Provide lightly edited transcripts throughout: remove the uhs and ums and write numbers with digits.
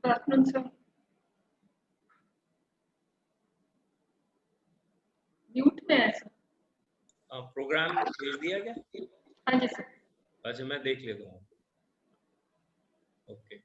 Good afternoon sir. Mute में है sir. Programme भेज दिया क्या? हाँ जी सर। अच्छा, मैं देख लेता हूँ। ओके।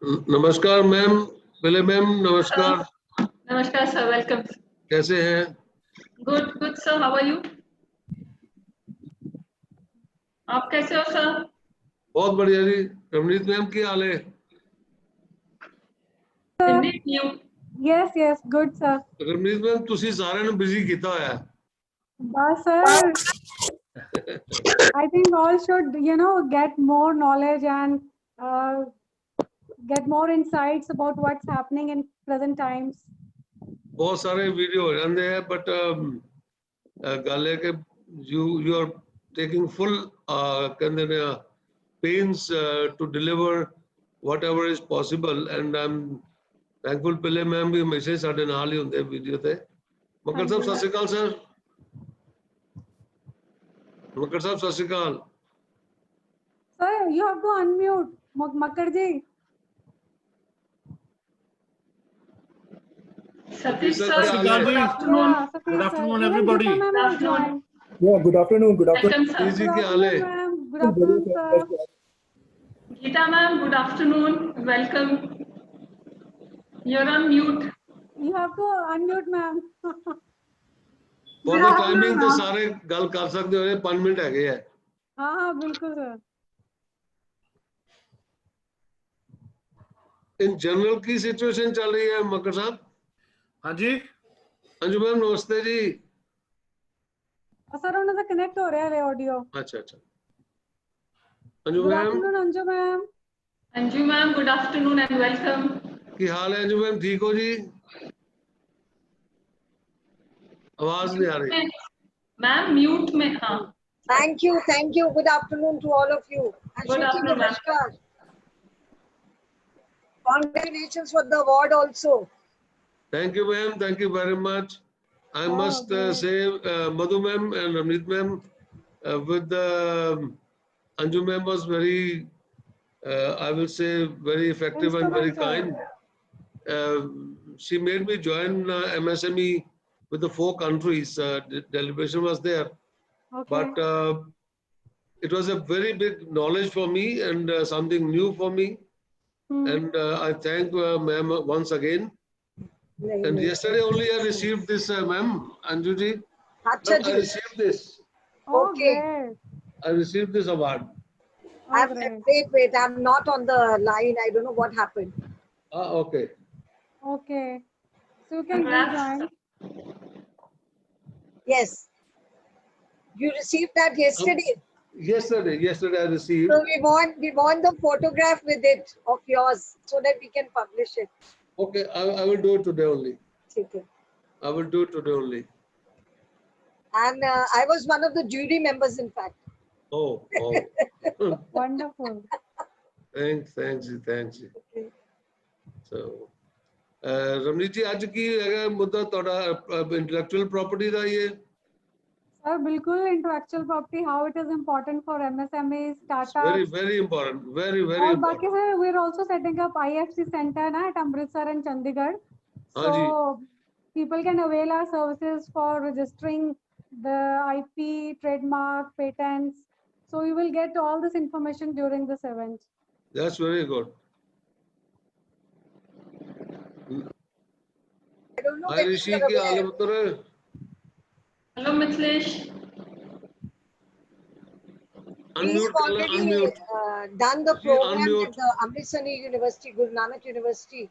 नमस्कार मैम, पहले मैम नमस्कार, नमस्कार सर, वेलकम। कैसे हैं? Good good sir, how are you? आप कैसे हो सर? बहुत बढ़िया जी। रमनीत मैम की हाल है? Yes, yes, good sir. Ramneet ma'am ਤੁਸੀਂ ਸਾਰਿਆਂ ਨੂੰ ਬਿਜ਼ੀ ਕੀਤਾ ਹੋਇਆ ਹੈ। But sir, I think all should, get more knowledge and get more insights about what's happening in present times. ਬਹੁਤ ਸਾਰੇ ਵੀਡੀਓ ਹੋ ਜਾਂਦੇ ਆ ਬਟ ਗੱਲ ਹੈ ਕਿ you are taking full ਕਹਿੰਦੇ ਨੇ pains to deliver whatever is possible and I'm thankful ਪਹਿਲੇ ਮੈਮ ਵੀ ਹਮੇਸ਼ਾ ਹੀ ਸਾਡੇ ਨਾਲ ਹੀ ਹੁੰਦੇ ਵੀਡੀਓ ਤੇ। ਮੱਕੜ ਸਾਹਿਬ ਸਤਿ ਸ਼੍ਰੀ ਅਕਾਲ ਸਰ। ਮੱਕੜ ਸਾਹਿਬ ਸਤਿ ਸ਼੍ਰੀ ਅਕਾਲ। Sir, you have to unmute, Makkar ji. Satish sir, sir, good good afternoon. Yeah, Satish Good sir. afternoon, Even everybody. Geeta ma'am has Good afternoon. joined. Yeah, good afternoon. Good afternoon. Welcome sir. Ji Good क्या हाल है? afternoon, ma'am. Good afternoon, sir. Geeta ma'am, good afternoon. Welcome. You're on mute. You have to unmute, ma'am. For the timing ਤੇ ਸਾਰੇ ਗੱਲ ਕਰ ਸਕਦੇ ਹੋ, 5 minute ਹੈਗੇ ਆ। हाँ, बिल्कुल sir. In general की सिचुएशन चल रही है मक्कर साहब? हाँ जी। अंजू मैम नमस्ते जी। Sir, उन्हें तो connect हो रहा है audio. अच्छा अच्छा। Anju Good ma'am afternoon, Anju ma'am. Anju ma'am, good afternoon and welcome. की हाल है अंजू मैम? ठीक हो जी? आवाज नहीं आ रही। मैम म्यूट में। हाँ, Thank you. Good afternoon to all of you. Good afternoon, ma'am. Namaskar. Congratulations for the award also. Thank you ma'am, thank you very much. I must great. say Madhu ma'am and Ramneet ma'am with Anju ma'am was very I will say very effective and very kind. She made me join MSME with the 4 countries. Deliberation was there, Okay. but it was a very big knowledge for me and something new for me. And I thank ma'am once again. And yesterday only I received this, ma'am, Anju ji. Acha I ji. received this. Oh, Okay. great. I received this award. Oh, great. Wait. I'm not on the line. I don't know what happened. Okay. Okay. So you can Congrats. rejoin. Yes. You received that yesterday. Yesterday I received. So we want the photograph with it of yours so that we can publish it. Okay, I will do it today only. Okay. I will do it today only. And I was one of the jury members, in fact. Oh. Wonderful. Thanks ji. Okay. So, Ramneet ji, आज की अगर मुद्दा तोड़ा intellectual property दा ये Sir, बिल्कुल intellectual property, how it is important for MSMEs, startups. very important, very और important. बाकी sir, we are also setting up IFC center na, at Amritsar and Chandigarh. हाँ जी। So people can avail our services for registering the IP, trademark, patents. So you will get all this information during this event. That's very good. I don't know Hi whether Rishi, you're क्या हाल है aware. पुत्र? Hello Mithilesh. We've Unmute, already unmute. done the program unmute. at the Amritsar University, Guru Nanak University.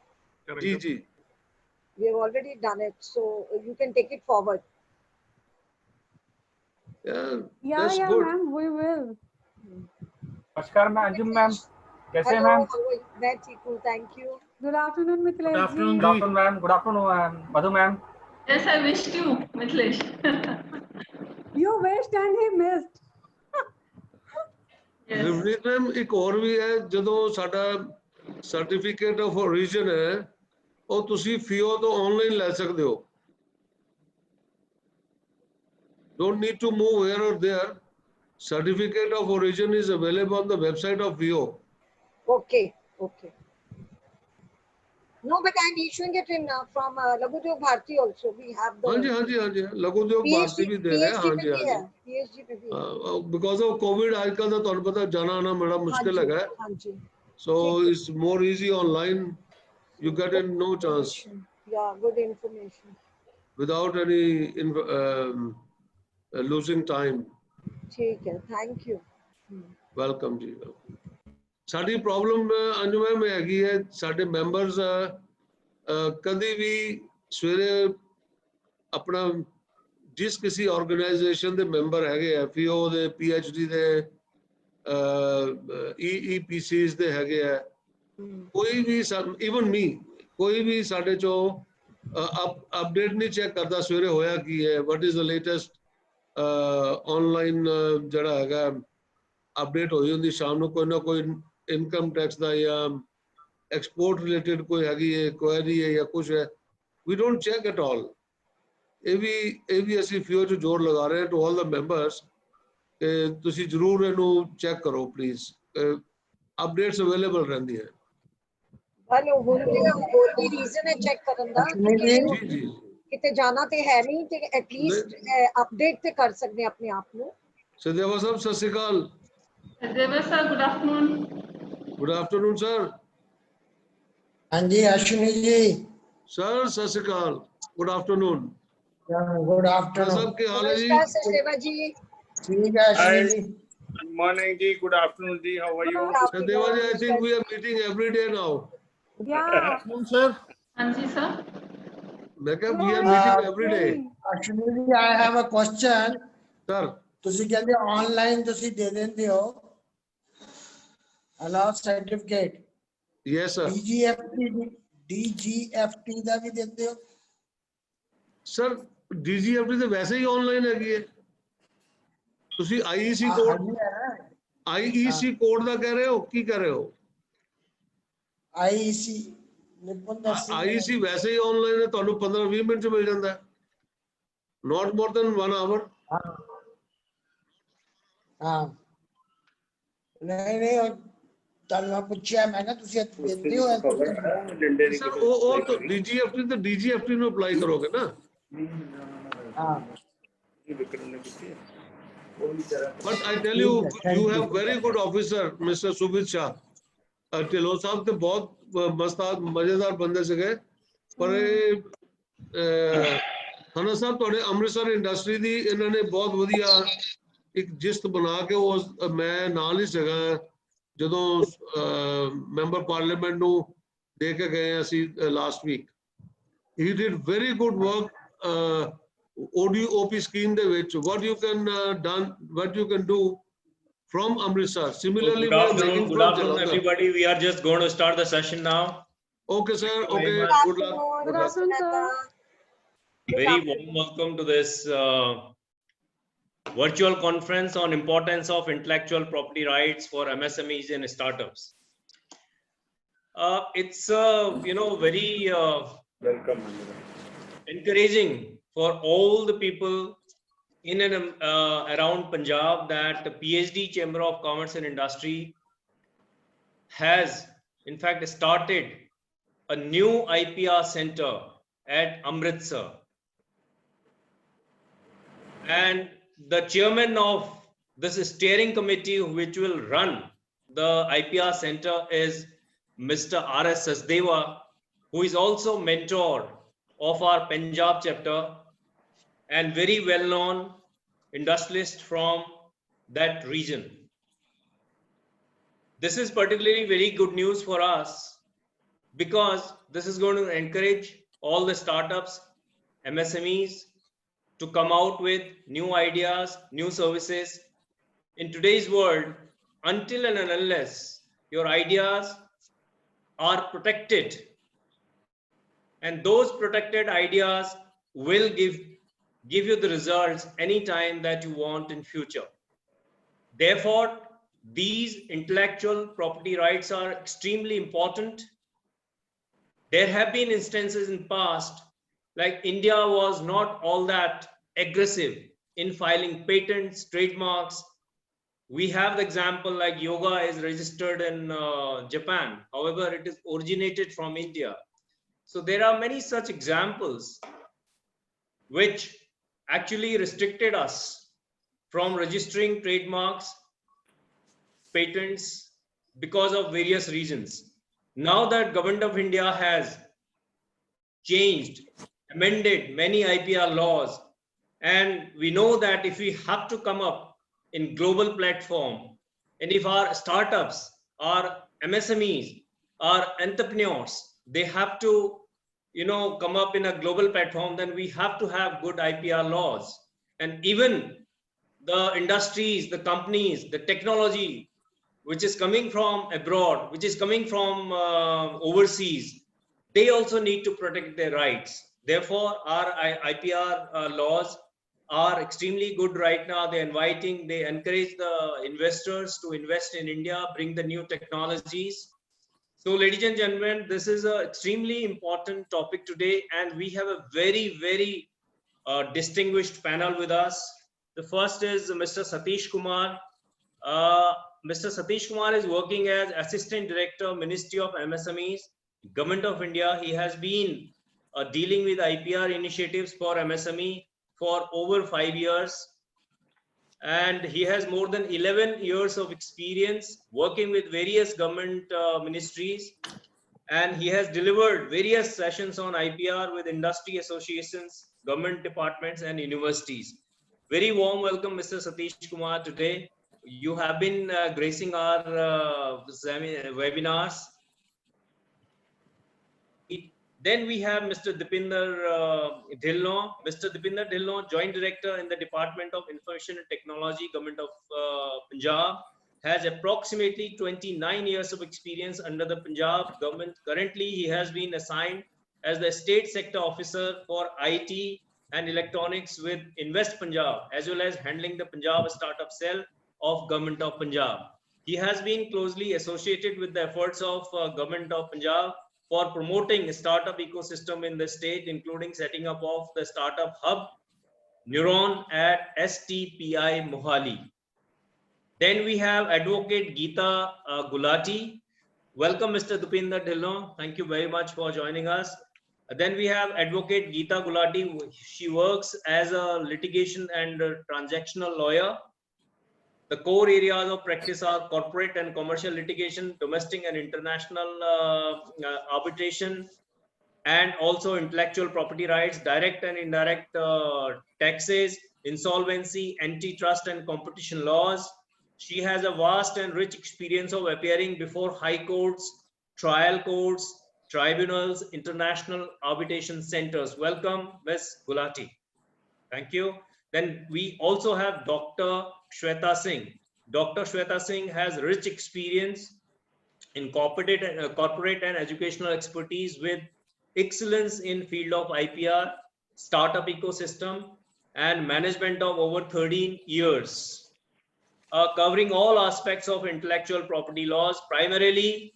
जी. We have already done it, so you can take it forward. Yeah, Yeah, that's good. ma'am, we will. नमस्कार ma'am, Anjum ma'am, कैसे हैं Hello, ma'am? how are you? Very cool, thank you. Good afternoon, Mithilesh Good ji. afternoon, ma'am. Good afternoon, ma'am. Madhu ma'am. Yes, I wished you, Mithilesh. You wished and he missed. Yes. Rivneet ma'am एक और भी है ਜਦੋਂ ਸਾਡਾ certificate of origin ਹੈ ਉਹ ਤੁਸੀਂ ਫੀਓ ਤੋਂ ਆਨਲਾਈਨ ਲੈ ਸਕਦੇ ਹੋ। Don't need to move here or there. Certificate of origin is available on the website of FIO. Okay. No, but I'm issuing it in from Laghu Udyog Bharati also. We have the हाँ जी लघु उद्योग भारती भी दे रहे हैं। हाँ जी PhD पे भी है। because of COVID आजकल तो ਤੁਹਾਨੂੰ ਪਤਾ ਜਾਣਾ आना बड़ा मुश्किल है। हाँ जी। So it's more easy online. You get in no chance Yeah, good information. without any losing time. ठीक है, thank you. Welcome जी. ਸਾਡੀ ਪ੍ਰੋਬਲਮ ਅੰਜੂ ਮੈਮ ਹੈਗੀ ਹੈ, ਸਾਡੇ ਮੈਂਬਰਸ ਕਦੀ ਵੀ ਸਵੇਰੇ ਆਪਣਾ ਜਿਸ ਕਿਸੇ ਆਰਗੇਨਾਈਜੇਸ਼ਨ ਦੇ ਮੈਂਬਰ ਹੈਗੇ, FEO ਦੇ, PhD ਦੇ, EPCs ਦੇ ਹੈਗੇ ਆ, ਕੋਈ ਵੀ ਇਵਨ ਮੀ, ਕੋਈ ਵੀ ਸਾਡੇ ਚੋਂ ਅਪਡੇਟ ਨਹੀਂ ਚੈੱਕ ਕਰਦਾ ਸਵੇਰੇ ਹੋਇਆ ਕੀ ਹੈ, what is the latest online ਜਿਹੜਾ ਹੈਗਾ ਅਪਡੇਟ ਹੋਈ ਹੁੰਦੀ ਸ਼ਾਮ ਨੂੰ, ਕੋਈ ਨਾ ਕੋਈ ਇਨਕਮ ਟੈਕਸ ਦਾ ਜਾਂ ਐਕਸਪੋਰਟ ਰਿਲੇਟਡ ਕੋਈ ਹੈਗੀ ਹੈ, ਕੁਐਰੀ ਹੈ ਜਾਂ ਕੁਝ ਹੈ, we don't check at all. ਇਹ ਵੀ ਅਸੀਂ FEO 'ਚ ਜ਼ੋਰ ਲਗਾ ਰਹੇ ਹਾਂ to all the members ਕਿ ਤੁਸੀਂ ਜ਼ਰੂਰ ਇਹਨੂੰ ਚੈੱਕ ਕਰੋ ਪਲੀਜ਼, ਅਪਡੇਟਸ ਅਵੇਲੇਬਲ ਰਹਿੰਦੀ ਹੈ। ਹਲੋ ਹੋਲੀ ਰੀਜ਼ਨ ਹੈ ਚੈੱਕ ਕਰਨ ਦਾ, ਜੀ ਜੀ ਕਿਤੇ ਜਾਣਾ ਤੇ ਹੈ ਨਹੀਂ ਤੇ ਐਟਲੀਸਟ ਅਪਡੇਟ ਤੇ ਕਰ ਸਕਦੇ ਹਾਂ ਆਪਣੇ ਆਪ ਨੂੰ। ਸਦੇਵਾ ਸਾਹਿਬ ਸਤਿ ਸ਼੍ਰੀ ਅਕਾਲ। Deva sir, good afternoon. Good afternoon sir. ਹਾਂਜੀ ਅਸ਼ਵਨੀ ਜੀ। ਸਰ ਸਤਿ ਸ਼੍ਰੀ ਅਕਾਲ, ਗੁੱਡ ਆਫਟਰਨੂਨ। ਗੁੱਡ ਆਫਟਰਨੂਨ ਸਭ ਕੀ ਹਾਲ ਹੈ ਜੀ? ਨਮਸਕਾਰ ਸਚਦੇਵਾ ਜੀ। ਠੀਕ ਹੈ ਅਸ਼ਵਨੀ ਜੀ। Good morning, Ji. Good afternoon, Ji. How are you? Sadeva ji, I think we are meeting every day now. Yeah. Sir. Hanji sir. मैं कहा we are meeting every day. Ashwani ਜੀ I have a question. Sir, ਤੁਸੀਂ ਕਹਿੰਦੇ online ਤੁਸੀਂ ਦੇ ਦਿੰਦੇ ਹੋ allow certificate, yes sir. DGFT ਦਾ ਵੀ ਦਿੰਦੇ ਹੋ? Sir, DGFT तो वैसे ही ऑनलाइन हैगी है। ਤੁਸੀਂ IEC ਕੋਡ, IEC ਕੋਡ ਦਾ ਕਹਿ ਰਹੇ ਹੋ, ਕੀ ਕਹਿ ਰਹੇ ਹੋ? IEC ਨਿਪੁੰਨ ਦੱਸੀ IEC ਵੈਸੇ ਹੀ ਆਨਲਾਈਨ ਹੈ, ਤੁਹਾਨੂੰ 15-20 ਮਿੰਟ ਚ ਮਿਲ ਜਾਂਦਾ ਹੈ, not more than 1 hour. ਹਾਂ ਨਹੀਂ ਤੁਹਾਨੂੰ ਮੈਂ ਪੁੱਛਿਆ, ਮੈਂ ਕਿਹਾ ਤੁਸੀਂ ਦਿੰਦੇ ਹੋ? ਸਰ ਉਹ ਤਾਂ DGFT ਤੇ DGFT ਨੂੰ ਅਪਲਾਈ ਕਰੋਗੇ ਨਾ। ਹਾਂ But I tell you, you have very good officer, Mr. Subhit Shah. Dhillon ਸਾਹਿਬ ਤੇ ਬਹੁਤ ਮਸਤਾਦ ਮਜ਼ੇਦਾਰ ਬੰਦੇ ਸੀਗੇ, ਪਰ ਖਾਨਾ ਸਾਹਿਬ ਤੁਹਾਡੇ ਅੰਮ੍ਰਿਤਸਰ ਇੰਡਸਟਰੀ ਦੀ ਇਹਨਾਂ ਨੇ ਬਹੁਤ ਵਧੀਆ ਇੱਕ ਜਿਸਤ ਬਣਾ ਕੇ, ਉਹ ਮੈਂ ਨਾਲ ਹੀ ਸੀਗਾ ਜਦੋਂ ਮੈਂਬਰ ਪਾਰਲੀਮੈਂਟ ਨੂੰ ਦੇ ਕੇ ਗਏ ਅਸੀਂ last week. He did very good work. ODOP scheme ਦੇ ਵਿੱਚ what you can do from Amritsar. Similarly, good afternoon everybody. We are just going to start the session now. Okay sir, okay, good luck. Good afternoon, sir. Very warm welcome to this virtual conference on importance of intellectual property rights for MSMEs and startups. It's very Welcome. encouraging for all the people in and around Punjab that the PhD Chamber of Commerce and Industry has in fact started a new IPR center at Amritsar, and the chairman of this steering committee which will run the IPR center is Mr. R.S. Sachdeva, who is also mentor of our Punjab chapter and very well-known industrialist from that region. This is particularly very good news for us because this is going to encourage all the startups, MSMEs to come out with new ideas, new services. In today's world, until and unless your ideas are protected, and those protected ideas will give you the results anytime that you want in future. Therefore, these intellectual property rights are extremely important. There have been instances in past, like India was not all that aggressive in filing patents, trademarks. We have the example like yoga is registered in Japan. However, it is originated from India. So there are many such examples which actually restricted us from registering trademarks, patents, because of various reasons. Now that Government of India has changed, amended many IPR laws, and we know that if we have to come up in global platform, and if our startups, our MSMEs, our entrepreneurs, they have to, come up in a global platform, then we have to have good IPR laws. And even the industries, the companies, the technology, which is coming from abroad, which is coming from overseas, they also need to protect their rights. Therefore, our IPR laws are extremely good right now. They encourage the investors to invest in India, bring the new technologies. So, ladies and gentlemen, this is an extremely important topic today, and we have a very, very distinguished panel with us. The first is Mr. Satish Kumar. Mr. Satish Kumar is working as Assistant Director, Ministry of MSMEs, Government of India. He has been dealing with IPR initiatives for MSME for over 5 years. And he has more than 11 years of experience working with various government ministries. And he has delivered various sessions on IPR with industry associations, government departments, and universities. Very warm welcome, Mr. Satish Kumar, today. You have been gracing our webinars. Then we have Mr. Dipinder Dhillon. Mr. Dipinder Dhillon, Joint Director in the Department of Information and Technology, Government of Punjab, has approximately 29 years of experience under the Punjab government. Currently, he has been assigned as the State Sector Officer for IT and Electronics with Invest Punjab, as well as handling the Punjab Startup Cell of Government of Punjab. He has been closely associated with the efforts of Government of Punjab for promoting a startup ecosystem in the state, including setting up of the startup hub Neuron at STPI Mohali. Then we have Advocate Geeta Gulati. Welcome, Mr. Dipinder Dhillon. Thank you very much for joining us. Then we have Advocate Geeta Gulati. She works as a litigation and transactional lawyer. The core areas of practice are corporate and commercial litigation, domestic and international arbitration, and also intellectual property rights, direct and indirect taxes, insolvency, antitrust and competition laws. She has a vast and rich experience of appearing before high courts, trial courts, tribunals, international arbitration centers. Welcome, Ms. Gulati. Thank you. Then we also have Dr. Shweta Singh. Dr. Shweta Singh has rich experience in corporate and educational expertise with excellence in field of IPR, startup ecosystem, and management of over 13 years, covering all aspects of intellectual property laws, primarily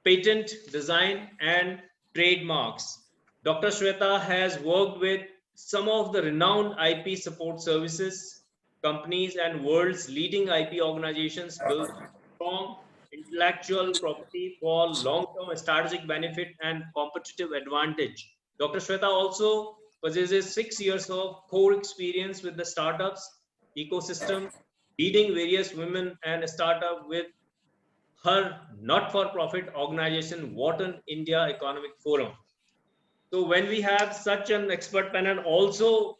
patent, design, and trademarks. Dr. Shweta has worked with some of the renowned IP support services companies and world's leading IP organizations build strong intellectual property for long-term strategic benefit and competitive advantage. Dr. Shweta also possesses 6 years of core experience with the startups ecosystem, leading various women and startup with her not-for-profit organization, Wharton India Economic Forum. So when we have such an expert panel, also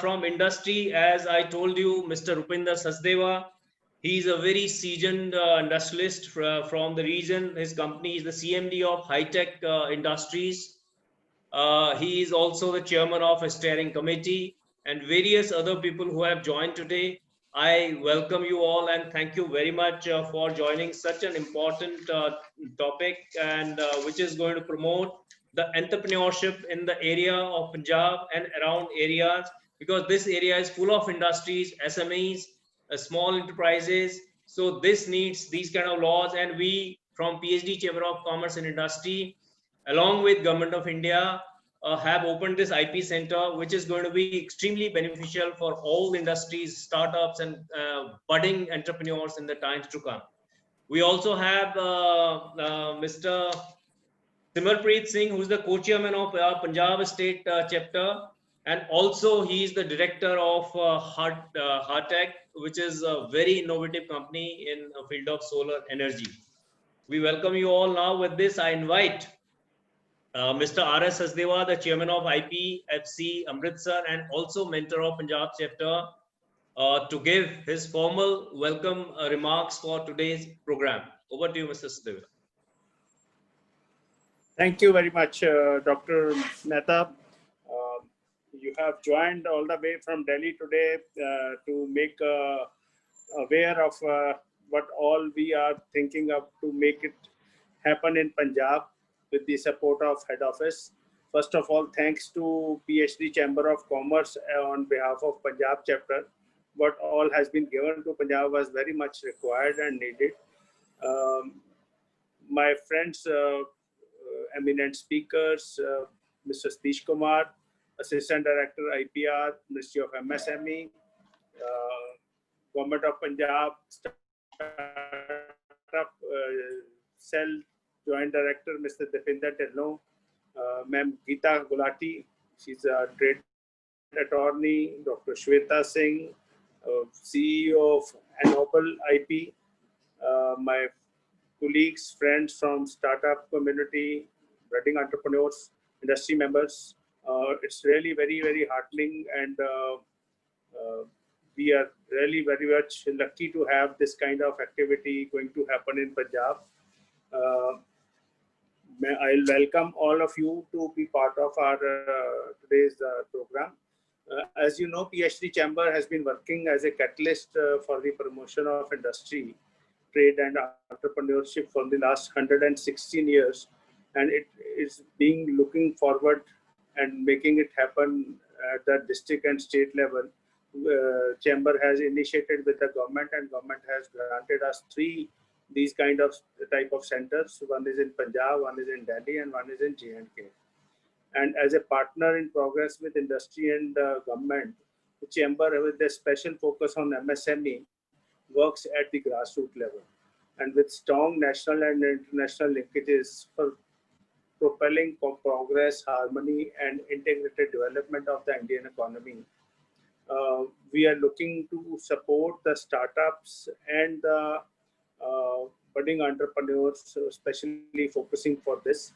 from industry, as I told you, Mr. Rupinder Sachdeva, he is a very seasoned industrialist from the region. His company is the CMD of High-Tech Industries. He is also the chairman of a steering committee, and various other people who have joined today. I welcome you all and thank you very much for joining such an important topic, and which is going to promote the entrepreneurship in the area of Punjab and around areas, because this area is full of industries, SMEs, small enterprises. So this needs these kind of laws, and we from PhD Chamber of Commerce and Industry, along with Government of India, have opened this IP center, which is going to be extremely beneficial for all industries, startups, and budding entrepreneurs in the times to come. We also have Mr. Simarpreet Singh, who is the co-chairman of Punjab State Chapter, and also he is the director of Hartech, which is a very innovative company in the field of solar energy. We welcome you all now. With this, I invite Mr. R.S. Sachdeva, the chairman of IPFC Amritsar and also mentor of Punjab chapter, to give his formal welcome remarks for today's program. Over to you, Mr. Sachdeva. Thank you very much, Dr. Mehta. You have joined all the way from Delhi today to make aware of what all we are thinking of to make it happen in Punjab with the support of head office. First of all, thanks to PhD Chamber of Commerce on behalf of Punjab chapter. What all has been given to Punjab was very much required and needed. My friends, eminent speakers, Mr. Satish Kumar, Assistant Director IPR, Ministry of MSME, Government of Punjab, Startup Cell Joint Director, Mr. Deepinder Dhillon, Ma'am Geeta Gulati, she's a trade attorney, Dr. Shweta Singh, CEO of Ennoble IP, my colleagues, friends from startup community, budding entrepreneurs, industry members. It's really very, very heartening, and we are really very much lucky to have this kind of activity going to happen in Punjab. I'll welcome all of you to be part of our today's program. As you know, PhD Chamber has been working as a catalyst for the promotion of industry, trade and entrepreneurship for the last 116 years, and it is being looking forward and making it happen at the district and state level. Chamber has initiated with the government, and government has granted us 3 these kind of type of centers. One is in Punjab, one is in Delhi, and one is in J&K. And as a partner in progress with industry and government, the Chamber, with a special focus on MSME, works at the grassroots level, and with strong national and international linkages for propelling progress, harmony, and integrated development of the Indian economy. We are looking to support the startups and the budding entrepreneurs, especially focusing for this.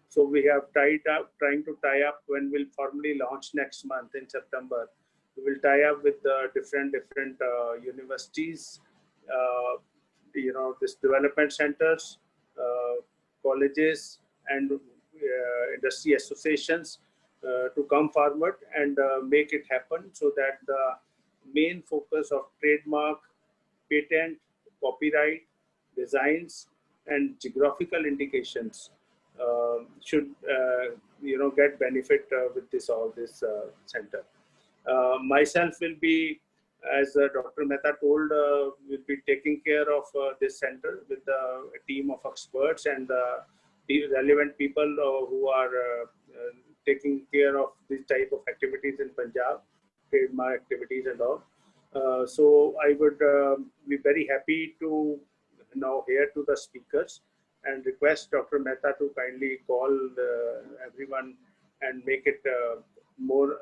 So we have trying to tie up when we'll formally launch next month in September. We will tie up with different universities, this development centers, colleges, and industry associations to come forward and make it happen, so that the main focus of trademark, patent, copyright, designs, and geographical indications should get benefit with this center. Myself will be, as Dr. Mehta told, will be taking care of this center with a team of experts and the relevant people who are taking care of this type of activities in Punjab, trademark activities and all. So I would be very happy to now hear to the speakers and request Dr. Mehta to kindly call everyone and make it more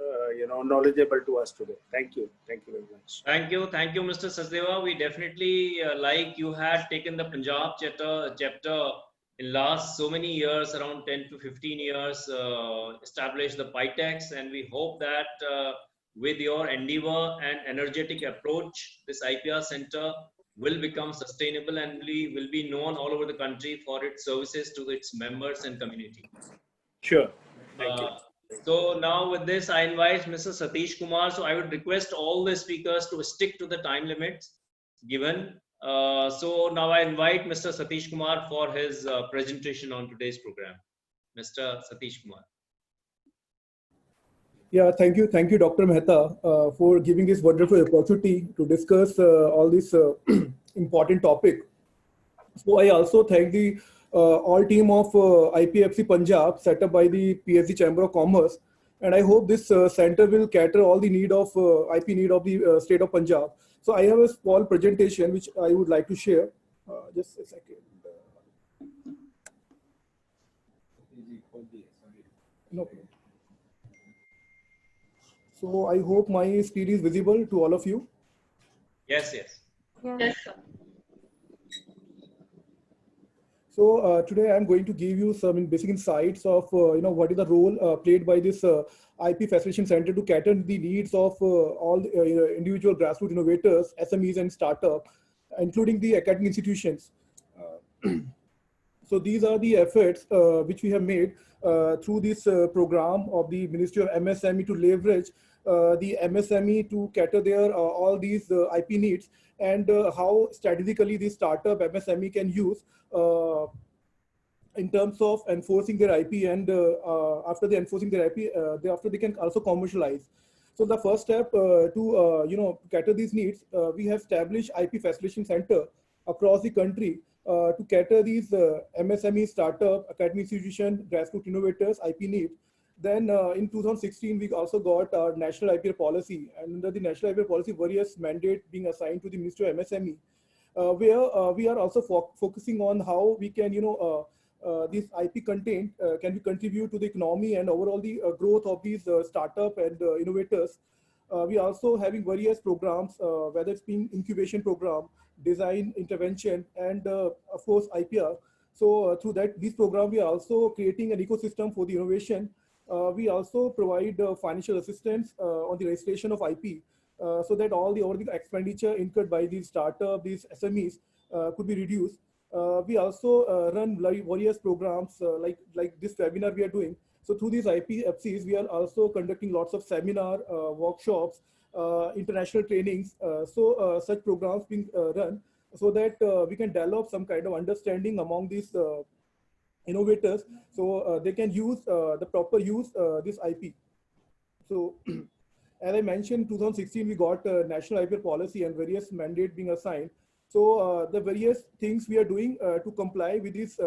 knowledgeable to us today. Thank you very much. Thank you, Mr. Sachdeva. We definitely like you had taken the Punjab chapter in last so many years, around 10 to 15 years, established the PITEX, and we hope that with your endeavor and energetic approach, this IPR center will become sustainable and will be known all over the country for its services to its members and community. Sure. Thank you. So now with this, I invite Mr. Satish Kumar. So I would request all the speakers to stick to the time limits given. So now I invite Mr. Satish Kumar for his presentation on today's program. Mr. Satish Kumar. Yeah, thank you, Dr. Mehta, for giving this wonderful opportunity to discuss all this important topic. So I also thank the all team of IPFC Punjab set up by the PhD Chamber of Commerce, and I hope this center will cater all the need of IP need of the state of Punjab. So I have a small presentation which I would like to share. Just a second. No problem. So I hope my screen is visible to all of you. Yes, yes. Yes, sir. So today I'm going to give you some basic insights of what is the role played by this IP Facilitation Center to cater the needs of all the, individual grassroots innovators, SMEs, and startups, including the academic institutions. So these are the efforts which we have made through this program of the Ministry of MSME to leverage the MSME to cater their all these IP needs, and how strategically the startup MSME can use in terms of enforcing their IP, and after they enforcing their IP, after they can also commercialize. So the first step to cater these needs, we have established IP Facilitation Center across the country to cater these MSME, startup, academic institution, grassroots innovators, IP needs. Then in 2016, we also got our national IPR policy, and under the national IPR policy, various mandates being assigned to the Ministry of MSME, where we are also focusing on how we can, this IP content can we contribute to the economy and overall the growth of these startup and innovators. We are also having various programs, whether it's being incubation program, design intervention, and of course IPR. So through this program, we are also creating an ecosystem for the innovation. We also provide financial assistance on the registration of IP, so that all the overall expenditure incurred by these startup, these SMEs could be reduced. We also run various programs like this webinar we are doing. So through these IPFCs, we are also conducting lots of seminar, workshops, international trainings. So such programs being run so that we can develop some kind of understanding among these innovators, so they can use the proper use this IP. So as I mentioned, 2016, we got national IPR policy and various mandates being assigned. So the various things we are doing to comply with this,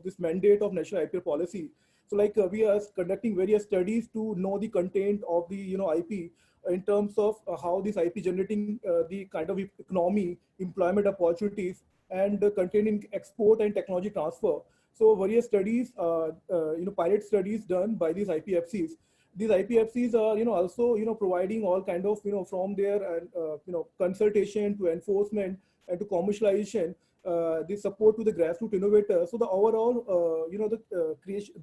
this mandate of national IPR policy. So like we are conducting various studies to know the content of the IP in terms of how this IP generating the kind of economy, employment opportunities, and containing export and technology transfer. So various studies, pilot studies done by these IPFCs. These IPFCs are, also, providing all kind of, from their, consultation to enforcement and to commercialization, the support to the grassroots innovators. So the overall, creation,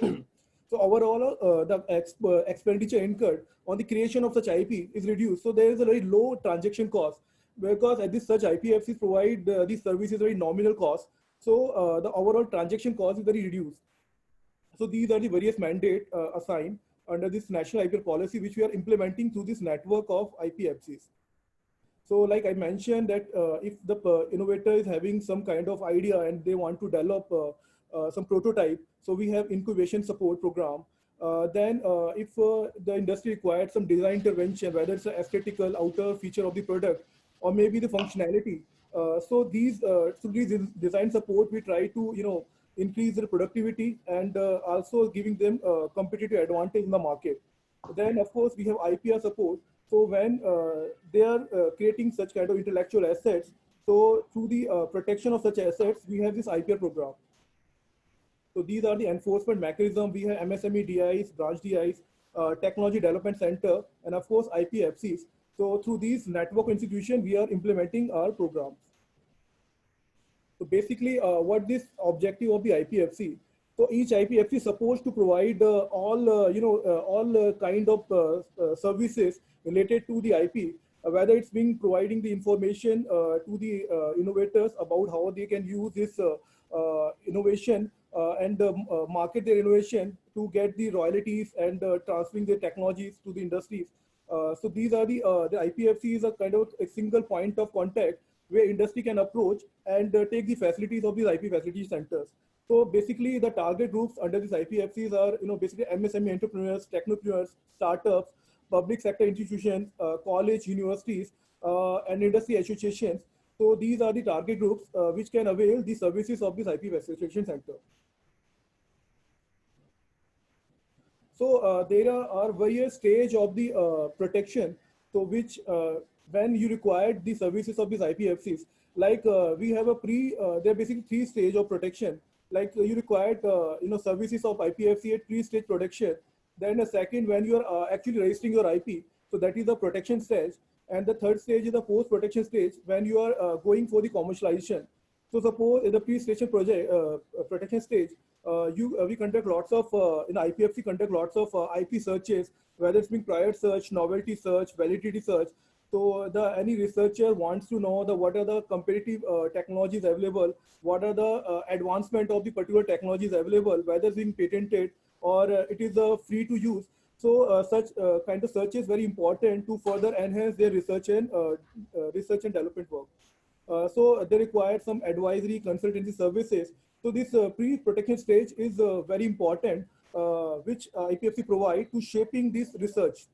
so overall, the expenditure incurred on the creation of such IP is reduced. So there is a very low transaction cost, because at this such IPFCs provide these services very nominal cost. So the overall transaction cost is very reduced. So these are the various mandates assigned under this national IPR policy, which we are implementing through this network of IPFCs. So like I mentioned that if the innovator is having some kind of idea and they want to develop some prototype, so we have incubation support program. Then if the industry requires some design intervention, whether it's an aesthetical outer feature of the product or maybe the functionality, so these design support, we try to increase their productivity and also giving them competitive advantage in the market. Then of course we have IPR support. So when they are creating such kind of intellectual assets, so through the protection of such assets, we have this IPR program. So these are the enforcement mechanism. We have MSME DIs, branch DIs, Technology Development Center, and of course IPFCs. So through these network institutions, we are implementing our programs. So basically, what this objective of the IPFC? So each IPFC is supposed to provide all kind of services related to the IP, whether it's being providing the information to the innovators about how they can use this innovation and market their innovation to get the royalties and transferring their technologies to the industries. So these are the IPFC is a kind of a single point of contact where industry can approach and take the facilities of these IP facility centers. So basically the target groups under these IPFCs are, basically MSME entrepreneurs, technopreneurs, startups, public sector institutions, college, universities, and industry associations. So these are the target groups which can avail the services of this IP Facilitation Center. So there are various stages of the protection, so which when you require the services of these IPFCs, like we have a there are basically 3 stages of protection. Like you required, services of IPFC at 3-stage protection. Then a second, when you are actually registering your IP, so that is the protection stage. And the third stage is the post-protection stage, when you are going for the commercialization. So suppose in the pre-registration project protection stage, we conduct lots of in IPFC conduct lots of IP searches, whether it's being prior search, novelty search, validity search. So any researcher wants to know what are the competitive technologies available, what are the advancement of the particular technologies available, whether it's being patented or it is free to use. So such kind of search is very important to further enhance their research and development work. So they require some advisory consultancy services. So this pre-protection stage is very important, which IPFC provide to shaping this research.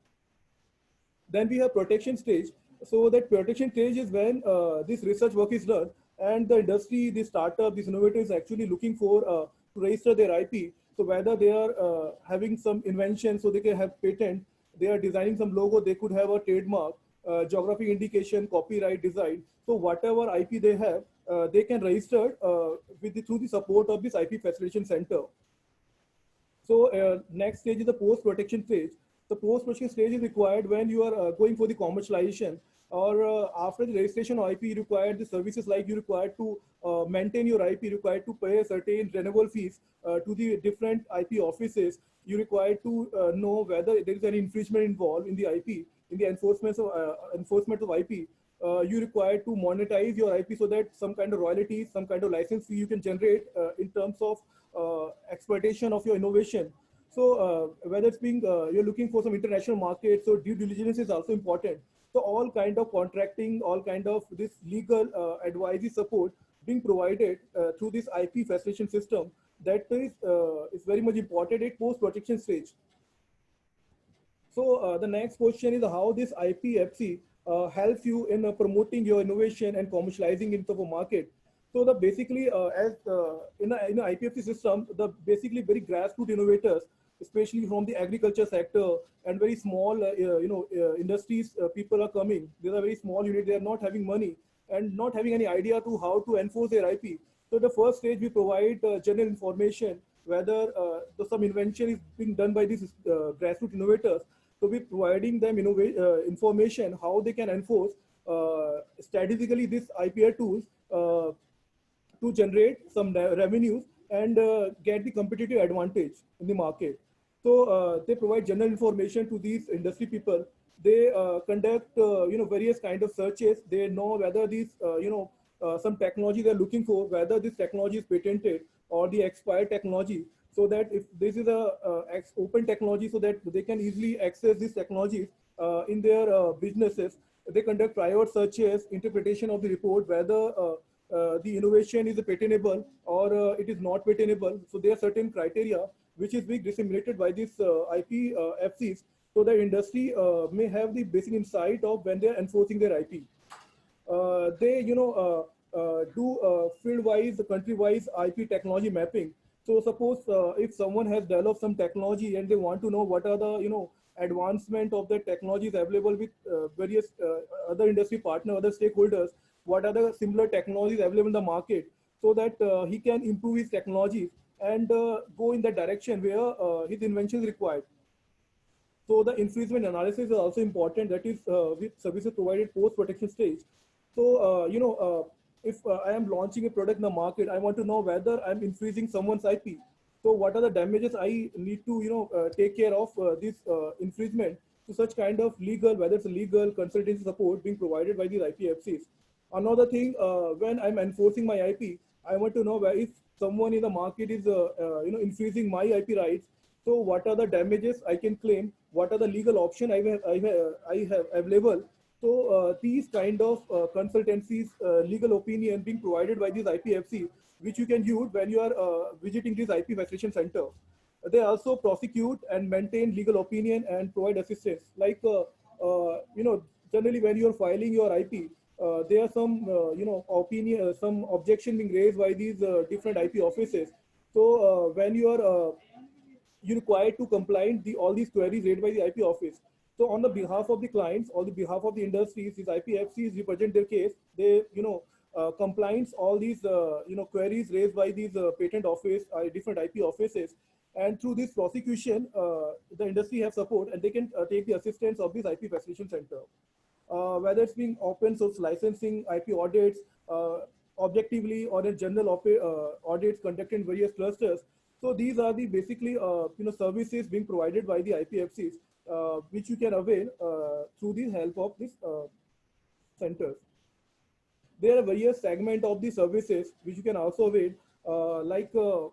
Then we have protection stage. So that protection stage is when this research work is done and the industry, the startup, these innovators actually looking for to register their IP. So whether they are having some invention, so they can have patent, they are designing some logo, they could have a trademark, geographic indication, copyright design. So whatever IP they have, they can register through the support of this IP Facilitation Center. So next stage is the post-protection stage. The post-protection stage is required when you are going for the commercialization, or after the registration of IP, you require the services like you require to maintain your IP, required to pay certain renewal fees to the different IP offices. You require to know whether there is any infringement involved in the IP, in the enforcement of IP. You require to monetize your IP so that some kind of royalties, some kind of license fee you can generate in terms of exploitation of your innovation. So whether it's being you're looking for some international market, so due diligence is also important. So all kind of contracting, all kind of this legal advisory support being provided through this IP facilitation system, that is very much important at post-protection stage. So the next question is how this IPFC helps you in promoting your innovation and commercializing into the market. So the basically as in a IPFC system, the basically very grassroots innovators, especially from the agriculture sector and very small industries, people are coming. These are very small units. They are not having money and not having any idea to how to enforce their IP. So the first stage we provide general information whether some invention is being done by these grassroots innovators. So we're providing them information how they can enforce strategically these IPR tools to generate some revenues and get the competitive advantage in the market. So they provide general information to these industry people. They conduct various kind of searches. They know whether these some technology they're looking for, whether this technology is patented or the expired technology, so that if this is a open technology, so that they can easily access these technologies in their businesses. They conduct prior searches, interpretation of the report, whether the innovation is patentable or it is not patentable. So there are certain criteria which is being disseminated by these IP FCs, so that industry may have the basic insight of when they are enforcing their IP. They do field-wise, country-wise IP technology mapping. So suppose if someone has developed some technology and they want to know what are the advancement of the technologies available with various other industry partners, other stakeholders, what are the similar technologies available in the market, so that he can improve his technologies and go in the direction where his invention is required. So the infringement analysis is also important. That is with services provided post-protection stage. So if I am launching a product in the market, I want to know whether I'm infringing someone's IP. So what are the damages I need to take care of this infringement? So such kind of legal, whether it's a legal consultancy support being provided by these IPFCs. Another thing, when I'm enforcing my IP, I want to know where if someone in the market is infringing my IP rights. So what are the damages I can claim? What are the legal options I have available? So these kind of consultancies, legal opinion being provided by these IPFC, which you can use when you are visiting this IP Facilitation Center. They also prosecute and maintain legal opinion and provide assistance. Like generally when you are filing your IP, there are some opinion, some objection being raised by these different IP offices. So when you are required to comply all these queries raised by the IP office. So on the behalf of the clients, on the behalf of the industries, these IPFCs represent their case. They compliance all these queries raised by these patent office, different IP offices, and through this prosecution, the industry have support and they can take the assistance of this IP Facilitation Center. Whether it's being open source licensing, IP audits, objectively or in general audits conducted in various clusters. So these are the basically services being provided by the IPFCs, which you can avail through the help of these centers. There are various segments of the services which you can also avail, like when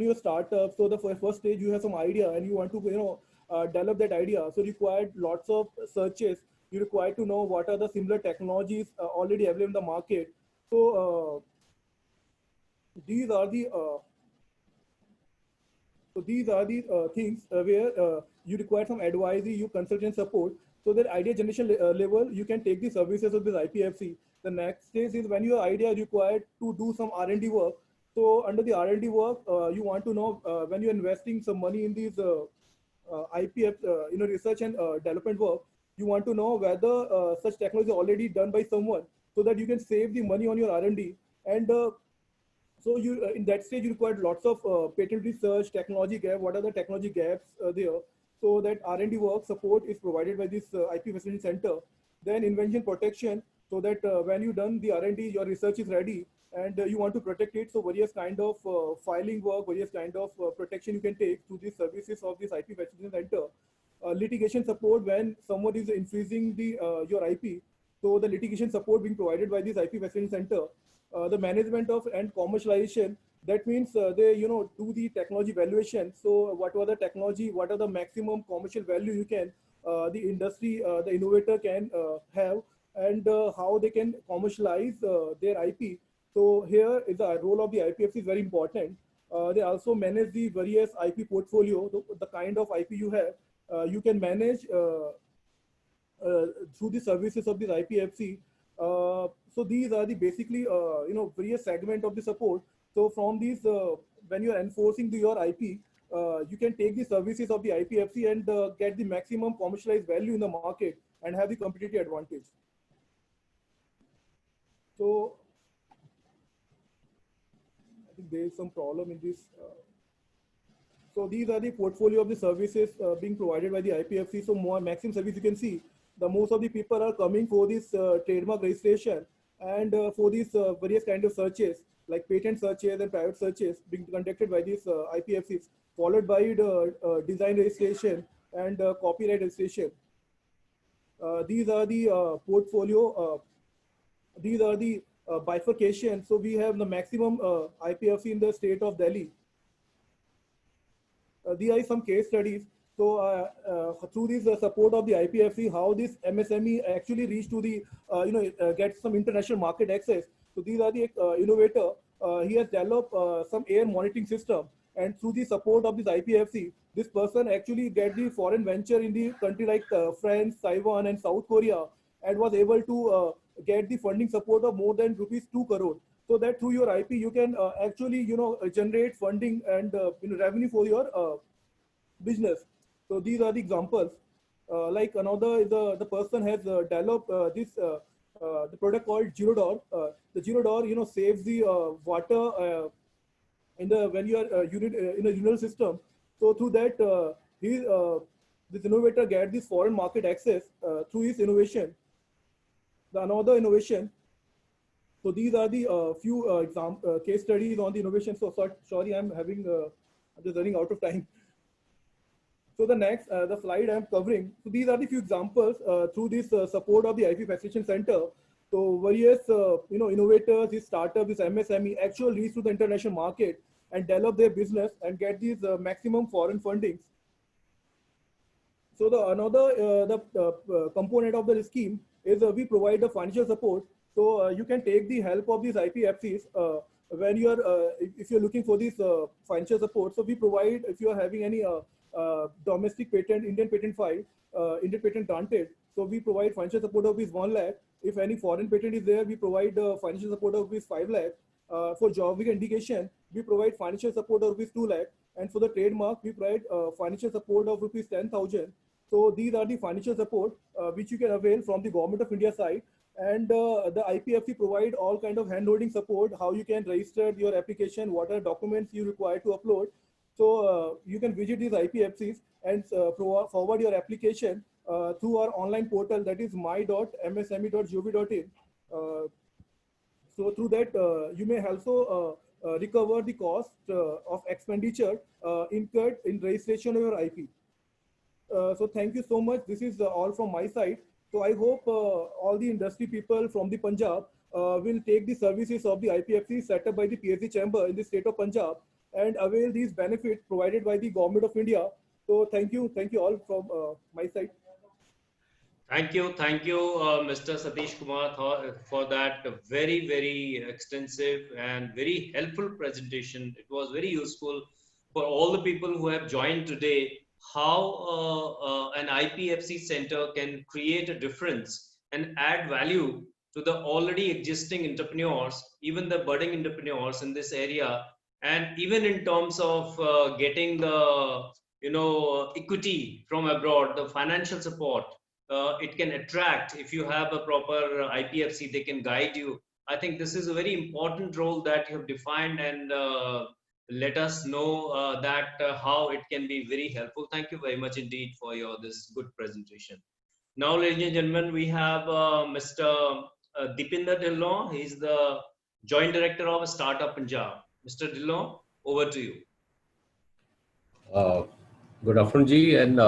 you're a startup, so the first stage you have some idea and you want to develop that idea. So required lots of searches. You require to know what are the similar technologies already available in the market. So these are the things where you require some advisory, you consultant support. So that idea generation level, you can take the services of this IPFC. The next stage is when your idea is required to do some R&D work. So under the R&D work, you want to know when you're investing some money in these IPF, research and development work, you want to know whether such technology is already done by someone, so that you can save the money on your R&D. And so you in that stage you required lots of patent research, technology gap. What are the technology gaps there? So that R&D work support is provided by this IP Facility Center. Then invention protection, so that when you done the R&D, your research is ready and you want to protect it. So various kind of filing work, various kind of protection you can take through the services of this IP Facility Center. Litigation support when someone is infringing the your IP. So the litigation support being provided by this IP Facility Center. The management of and commercialization, that means they do the technology valuation. So what was the technology, what are the maximum commercial value you can the industry, the innovator can have, and how they can commercialize their IP. So here is the role of the IPFC is very important. They also manage the various IP portfolio, the kind of IP you have, you can manage through the services of this IPFC. So these are the basically various segment of the support. So from these, when you are enforcing your IP, you can take the services of the IPFC and get the maximum commercialized value in the market and have the competitive advantage. So I think there is some problem in this. So these are the portfolio of the services being provided by the IPFC. So more maximum service you can see. The most of the people are coming for this trademark registration and for these various kind of searches like patent searches and private searches being conducted by these IPFCs, followed by the design registration and copyright registration. These are the portfolio. These are the bifurcation. So we have the maximum IPFC in the state of Delhi. These are some case studies. So through this support of the IPFC, how this MSME actually reached to the, get some international market access. So these are the innovator. He has developed some air monitoring system, and through the support of this IPFC, this person actually get the foreign venture in the country like France, Taiwan, and South Korea, and was able to get the funding support of more than ₹2 crore. So that through your IP, you can actually, generate funding and revenue for your business. So these are the examples. Like another is the person has developed this the product called Girodor. The Girodor, saves the water in the when you are unit in a urinal system. So through that, this innovator get this foreign market access through his innovation. The another innovation. So these are the few case studies on the innovation. So sorry, I'm just running out of time. So the next, the slide I'm covering. So these are the few examples through this support of the IP Facilitation Center. So various, innovators, these startups, this MSME actually reach to the international market and develop their business and get these maximum foreign fundings. So the another component of the scheme is we provide the financial support. So you can take the help of these IPFCs when you are if you're looking for this financial support. So we provide, if you are having any domestic patent, Indian patent file, Indian patent granted. So we provide financial support of rupees 1 lakh. If any foreign patent is there, we provide financial support of rupees 5 lakh. For geographic indication, we provide financial support of rupees 2 lakh. And for the trademark, we provide financial support of rupees 10,000. So these are the financial support which you can avail from the Government of India side. And the IPFC provide all kind of hand-holding support, how you can register your application, what are documents you require to upload. So you can visit these IPFCs and forward your application through our online portal, that is my.msme.gov.in. So through that, you may also recover the cost of expenditure incurred in registration of your IP. So thank you so much. This is all from my side. So I hope all the industry people from the Punjab will take the services of the IPFC set up by the PhD chamber in the state of Punjab and avail these benefits provided by the government of India. So thank you all from my side. Thank you, Mr. Satish Kumar, for that very, very extensive and very helpful presentation. It was very useful for all the people who have joined today, how an IPFC center can create a difference and add value to the already existing entrepreneurs, even the budding entrepreneurs in this area, and even in terms of getting the equity from abroad, the financial support. It can attract. If you have a proper IPFC, they can guide you. I think this is a very important role that you have defined, and let us know that how it can be very helpful. Thank you very much indeed for this good presentation. Now, ladies and gentlemen, we have Mr. Deepinder Dhillon. He's the Joint Director of Startup Punjab. Mr. Dhillon, over to you. Good afternoon, Ji, and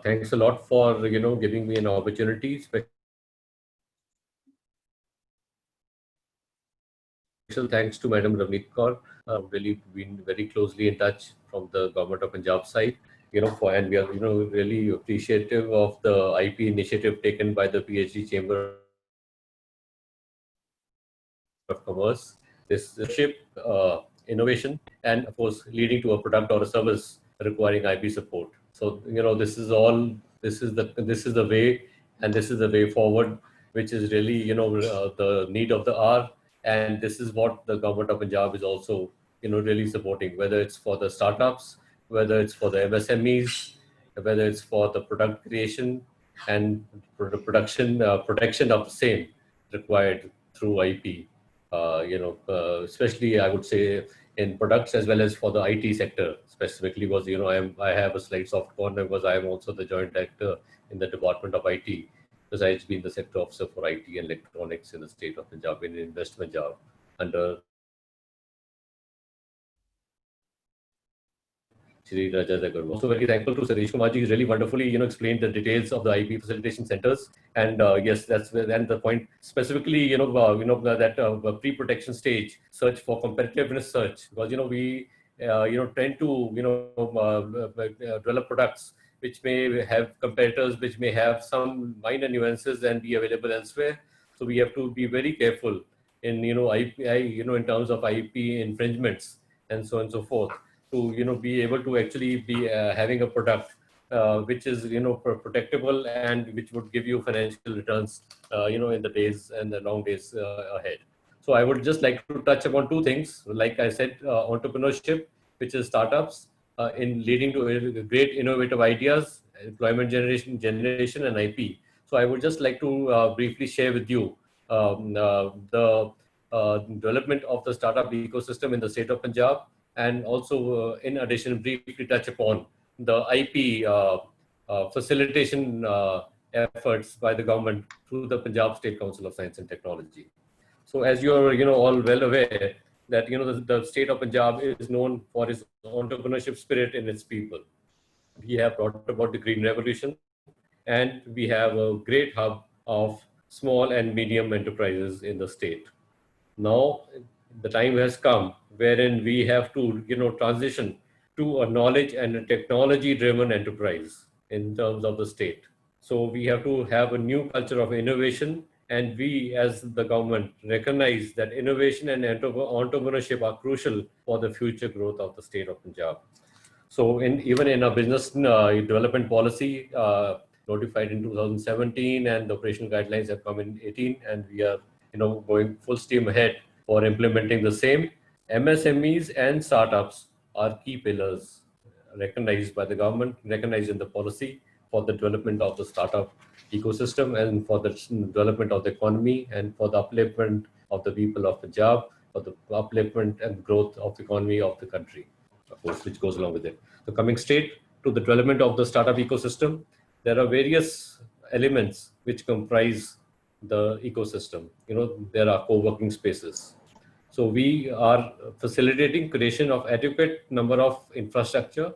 thanks a lot for giving me an opportunity. Special thanks to Madam Ravneet Kaur. Really been very closely in touch from the Government of Punjab side. And we are really appreciative of the IP initiative taken by the PhD Chamber of Commerce. This ship innovation, and of course leading to a product or a service requiring IP support. So this is the way, and this is the way forward, which is really the need of the hour. And this is what the Government of Punjab is also really supporting, whether it's for the startups, whether it's for the MSMEs, whether it's for the product creation and protection of the same required through IP. Especially I would say in products as well as for the IT sector specifically, was I have a slight soft corner because I am also the joint director in the Department of IT, besides being the sector officer for IT and electronics in the state of Punjab, in Invest Punjab, under Shri Rajat Agarwal. So very thankful to Satish Kumar ji. He's really wonderfully explained the details of the IP facilitation centers. And yes, that's then the point specifically that pre-protection stage search for competitiveness search, because we tend to develop products which may have competitors which may have some minor nuances and be available elsewhere. So we have to be very careful in in terms of IP infringements and so on and so forth, to be able to actually be having a product which is protectable and which would give you financial returns in the days and the long days ahead. So I would just like to touch upon two things. Like I said, entrepreneurship, which is startups, in leading to great innovative ideas, employment generation and IP. So I would just like to briefly share with you the development of the startup ecosystem in the state of Punjab, and also in addition briefly touch upon the IP facilitation efforts by the government through the Punjab State Council of Science and Technology. So as you're all well aware that the state of Punjab is known for its entrepreneurship spirit in its people. We have brought about the Green Revolution, and we have a great hub of small and medium enterprises in the state. Now the time has come wherein we have to transition to a knowledge and a technology driven enterprise in terms of the state. So we have to have a new culture of innovation, and we as the government recognize that innovation and entrepreneurship are crucial for the future growth of the state of Punjab. So even in our business development policy notified in 2017, and the operational guidelines have come in 18, and we are going full steam ahead for implementing the same. MSMEs and startups are key pillars recognized by the government, recognized in the policy for the development of the startup ecosystem and for the development of the economy and for the upliftment of the people of Punjab, for the upliftment and growth of the economy of the country. of course, which goes along with it. So coming straight to the development of the startup ecosystem, there are various elements which comprise the ecosystem. There are co-working spaces. So we are facilitating creation of adequate number of infrastructure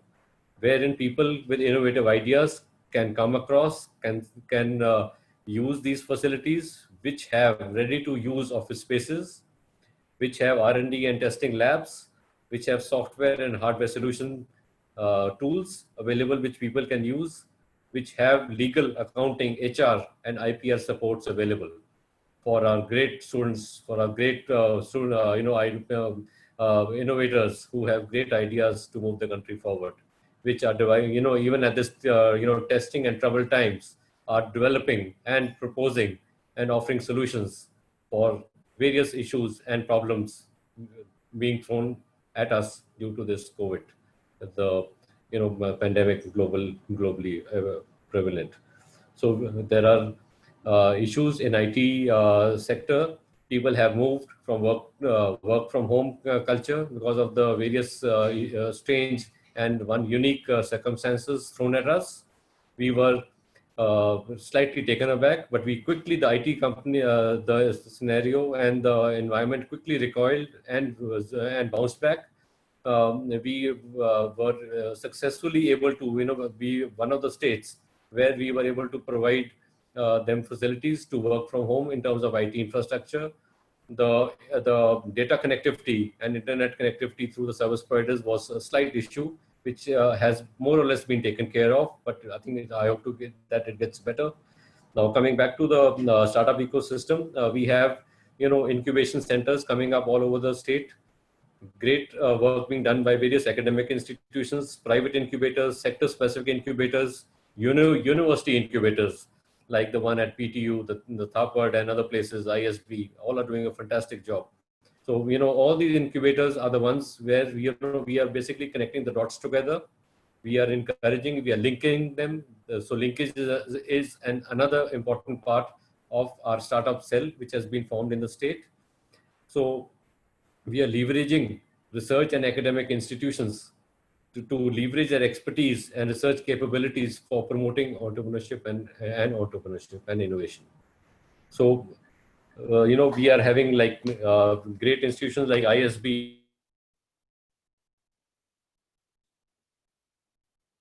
wherein people with innovative ideas can come across, can use these facilities, which have ready to use office spaces, which have R&D and testing labs, which have software and hardware solution tools available which people can use, which have legal, accounting, HR, and IPR supports available for our great students, for our great innovators who have great ideas to move the country forward, which are even at this testing and trouble times, are developing and proposing and offering solutions for various issues and problems being thrown at us due to this COVID, the pandemic globally prevalent. So there are issues in IT sector. People have moved from work from home culture because of the various strange and unique circumstances thrown at us. We were slightly taken aback, but we quickly, the IT company, the scenario and the environment quickly recoiled and bounced back. We were successfully able to be one of the states where we were able to provide them facilities to work from home in terms of IT infrastructure. The data connectivity and internet connectivity through the service providers was a slight issue, which has more or less been taken care of, but I think I hope to get that it gets better. Now coming back to the startup ecosystem, we have incubation centers coming up all over the state. Great work being done by various academic institutions, private incubators, sector-specific incubators, university incubators, like the one at PTU, the Thapad and other places, ISB, all are doing a fantastic job. So, all these incubators are the ones where we are basically connecting the dots together. We are encouraging, we are linking them. So linkage is another important part of our startup cell, which has been formed in the state. So we are leveraging research and academic institutions to leverage their expertise and research capabilities for promoting entrepreneurship and innovation. So, we are having great institutions like ISB,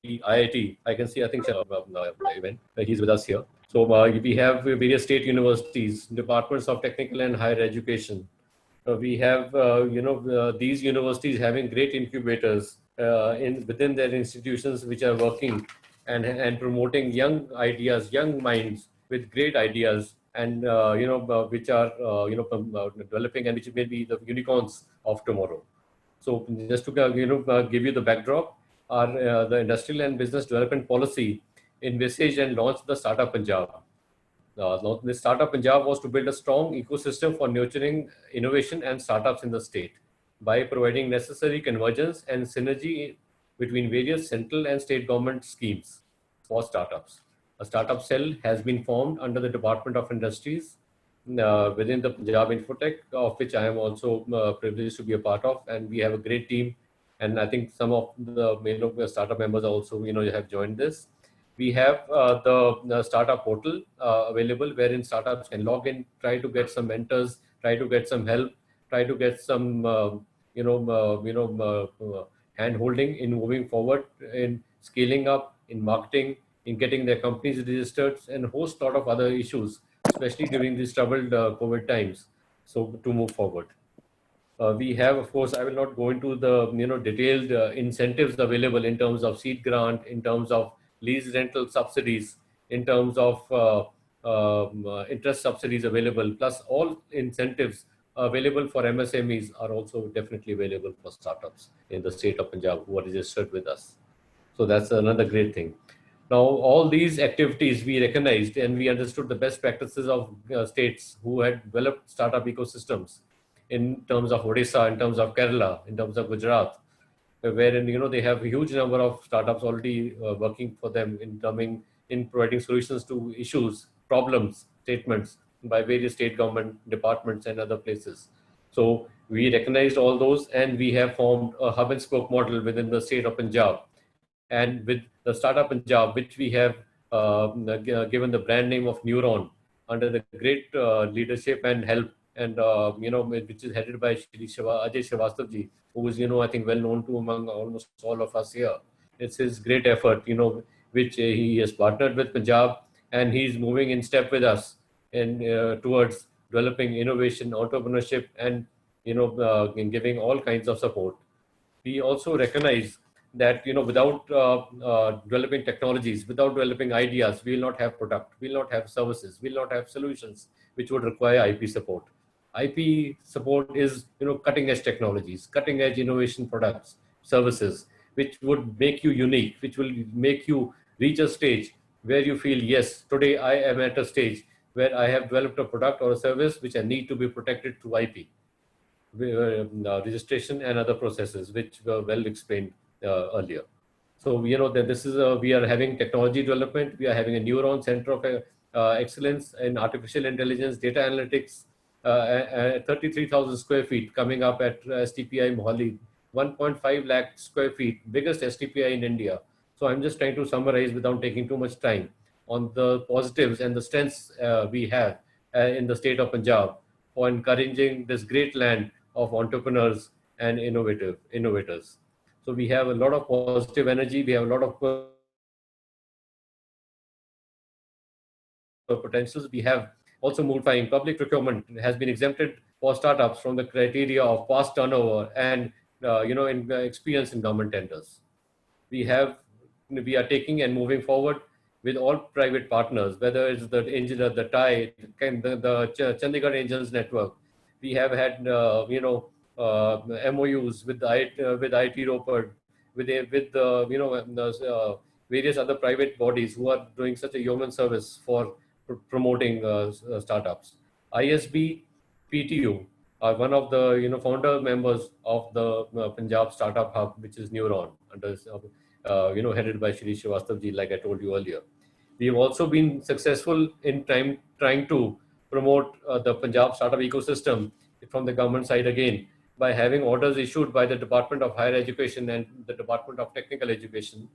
IIT. I can see, I think, event. He's with us here. So we have various state universities, departments of technical and higher education. We have, these universities having great incubators within their institutions, which are working and promoting young ideas, young minds with great ideas, and which are developing and which may be the unicorns of tomorrow. So just to give you the backdrop, the Industrial and Business Development Policy envisaged and launched the Startup Punjab. The Startup Punjab was to build a strong ecosystem for nurturing innovation and startups in the state by providing necessary convergence and synergy between various central and state government schemes for startups. A startup cell has been formed under the Department of Industries within the Punjab Infotech, of which I am also privileged to be a part of, and we have a great team. And I think some of the startup members also have joined this. We have the startup portal available, wherein startups can log in, try to get some mentors, try to get some help, try to get some hand holding in moving forward, in scaling up, in marketing, in getting their companies registered, and a host lot of other issues, especially during these troubled COVID times. So to move forward. We have, of course, I will not go into the detailed incentives available in terms of seed grant, in terms of lease rental subsidies, in terms of interest subsidies available, plus all incentives available for MSMEs are also definitely available for startups in the state of Punjab who are registered with us. So that's another great thing. Now, all these activities we recognized and we understood the best practices of states who had developed startup ecosystems in terms of Odisha, in terms of Kerala, in terms of Gujarat, wherein they have a huge number of startups already working for them in providing solutions to issues, problems, statements by various state government departments and other places. So we recognized all those, and we have formed a hub and spoke model within the state of Punjab. And with the startup Punjab, which we have given the brand name of Neuron, under the great leadership and help, and which is headed by Shri Ajay Srivastava ji, who is, I think, well known to among almost all of us here. It's his great effort, which he has partnered with Punjab, and he's moving in step with us in towards developing innovation, entrepreneurship, and in giving all kinds of support. We also recognize that without developing technologies, without developing ideas, we will not have product, we will not have services, we will not have solutions which would require IP support. IP support is cutting edge technologies, cutting edge innovation products, services, which would make you unique, which will make you reach a stage where you feel, yes, today I am at a stage where I have developed a product or a service which I need to be protected through IP. Registration and other processes which were well explained earlier. So that this is we are having technology development. We are having a Neuron Center of Excellence in Artificial Intelligence, Data Analytics, 33,000 square feet coming up at STPI Mohali, 1.5 lakh square feet, biggest STPI in India. So I'm just trying to summarize without taking too much time on the positives and the strengths we have in the state of Punjab for encouraging this great land of entrepreneurs and innovators. So we have a lot of positive energy. We have a lot of potentials. We have also modifying public procurement has been exempted for startups from the criteria of past turnover and experience in government tenders. We are taking and moving forward with all private partners, whether it's the Angel, the TIE, the Chandigarh Angels Network. We have had MOUs with IT Ropar, with various other private bodies who are doing such a yeoman service for promoting startups. ISB PTU are one of the founder members of the Punjab Startup Hub, which is Neuron, under headed by Shri Srivastava ji, like I told you earlier. We have also been successful in trying to promote the Punjab startup ecosystem from the government side again, by having orders issued by the Department of Higher Education and the Department of Technical Education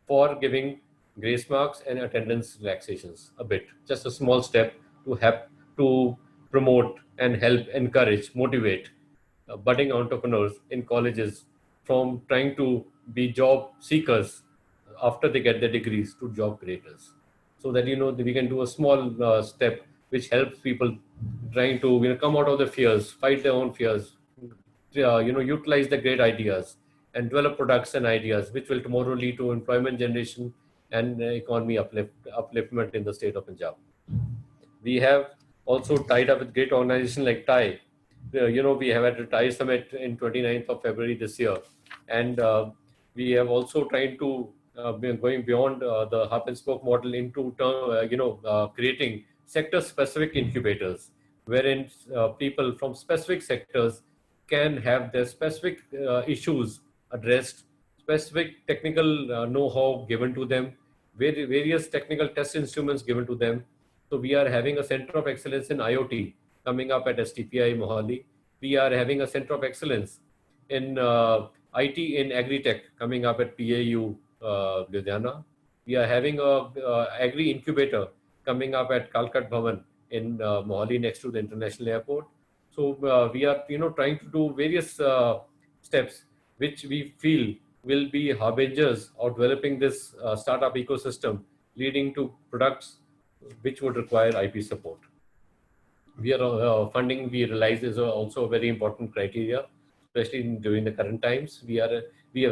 for giving grace marks and attendance relaxations a bit. Just a small step to promote and help encourage, motivate budding entrepreneurs in colleges from trying to be job seekers after they get their degrees to job creators. So that we can do a small step which helps people trying to come out of the fears, fight their own fears, utilize the great ideas and develop products and ideas which will tomorrow lead to employment generation and economy upliftment in the state of Punjab. We have also tied up with great organizations like TIE. We have had a TIE summit in 29th of February this year, and we have also tried to going beyond the hub and spoke model into creating sector-specific incubators, wherein people from specific sectors can have their specific issues addressed, specific technical know-how given to them, various technical test instruments given to them. So we are having a center of excellence in IoT coming up at STPI Mohali. We are having a center of excellence in IT in Agri-Tech coming up at PAU Ludhiana. We are having a Agri incubator coming up at Kalkat Bhavan in Mohali next to the international airport. So we are trying to do various steps which we feel will be harbingers of developing this startup ecosystem, leading to products which would require IP support. We are funding, we realize, is also a very important criteria, especially during the current times. We have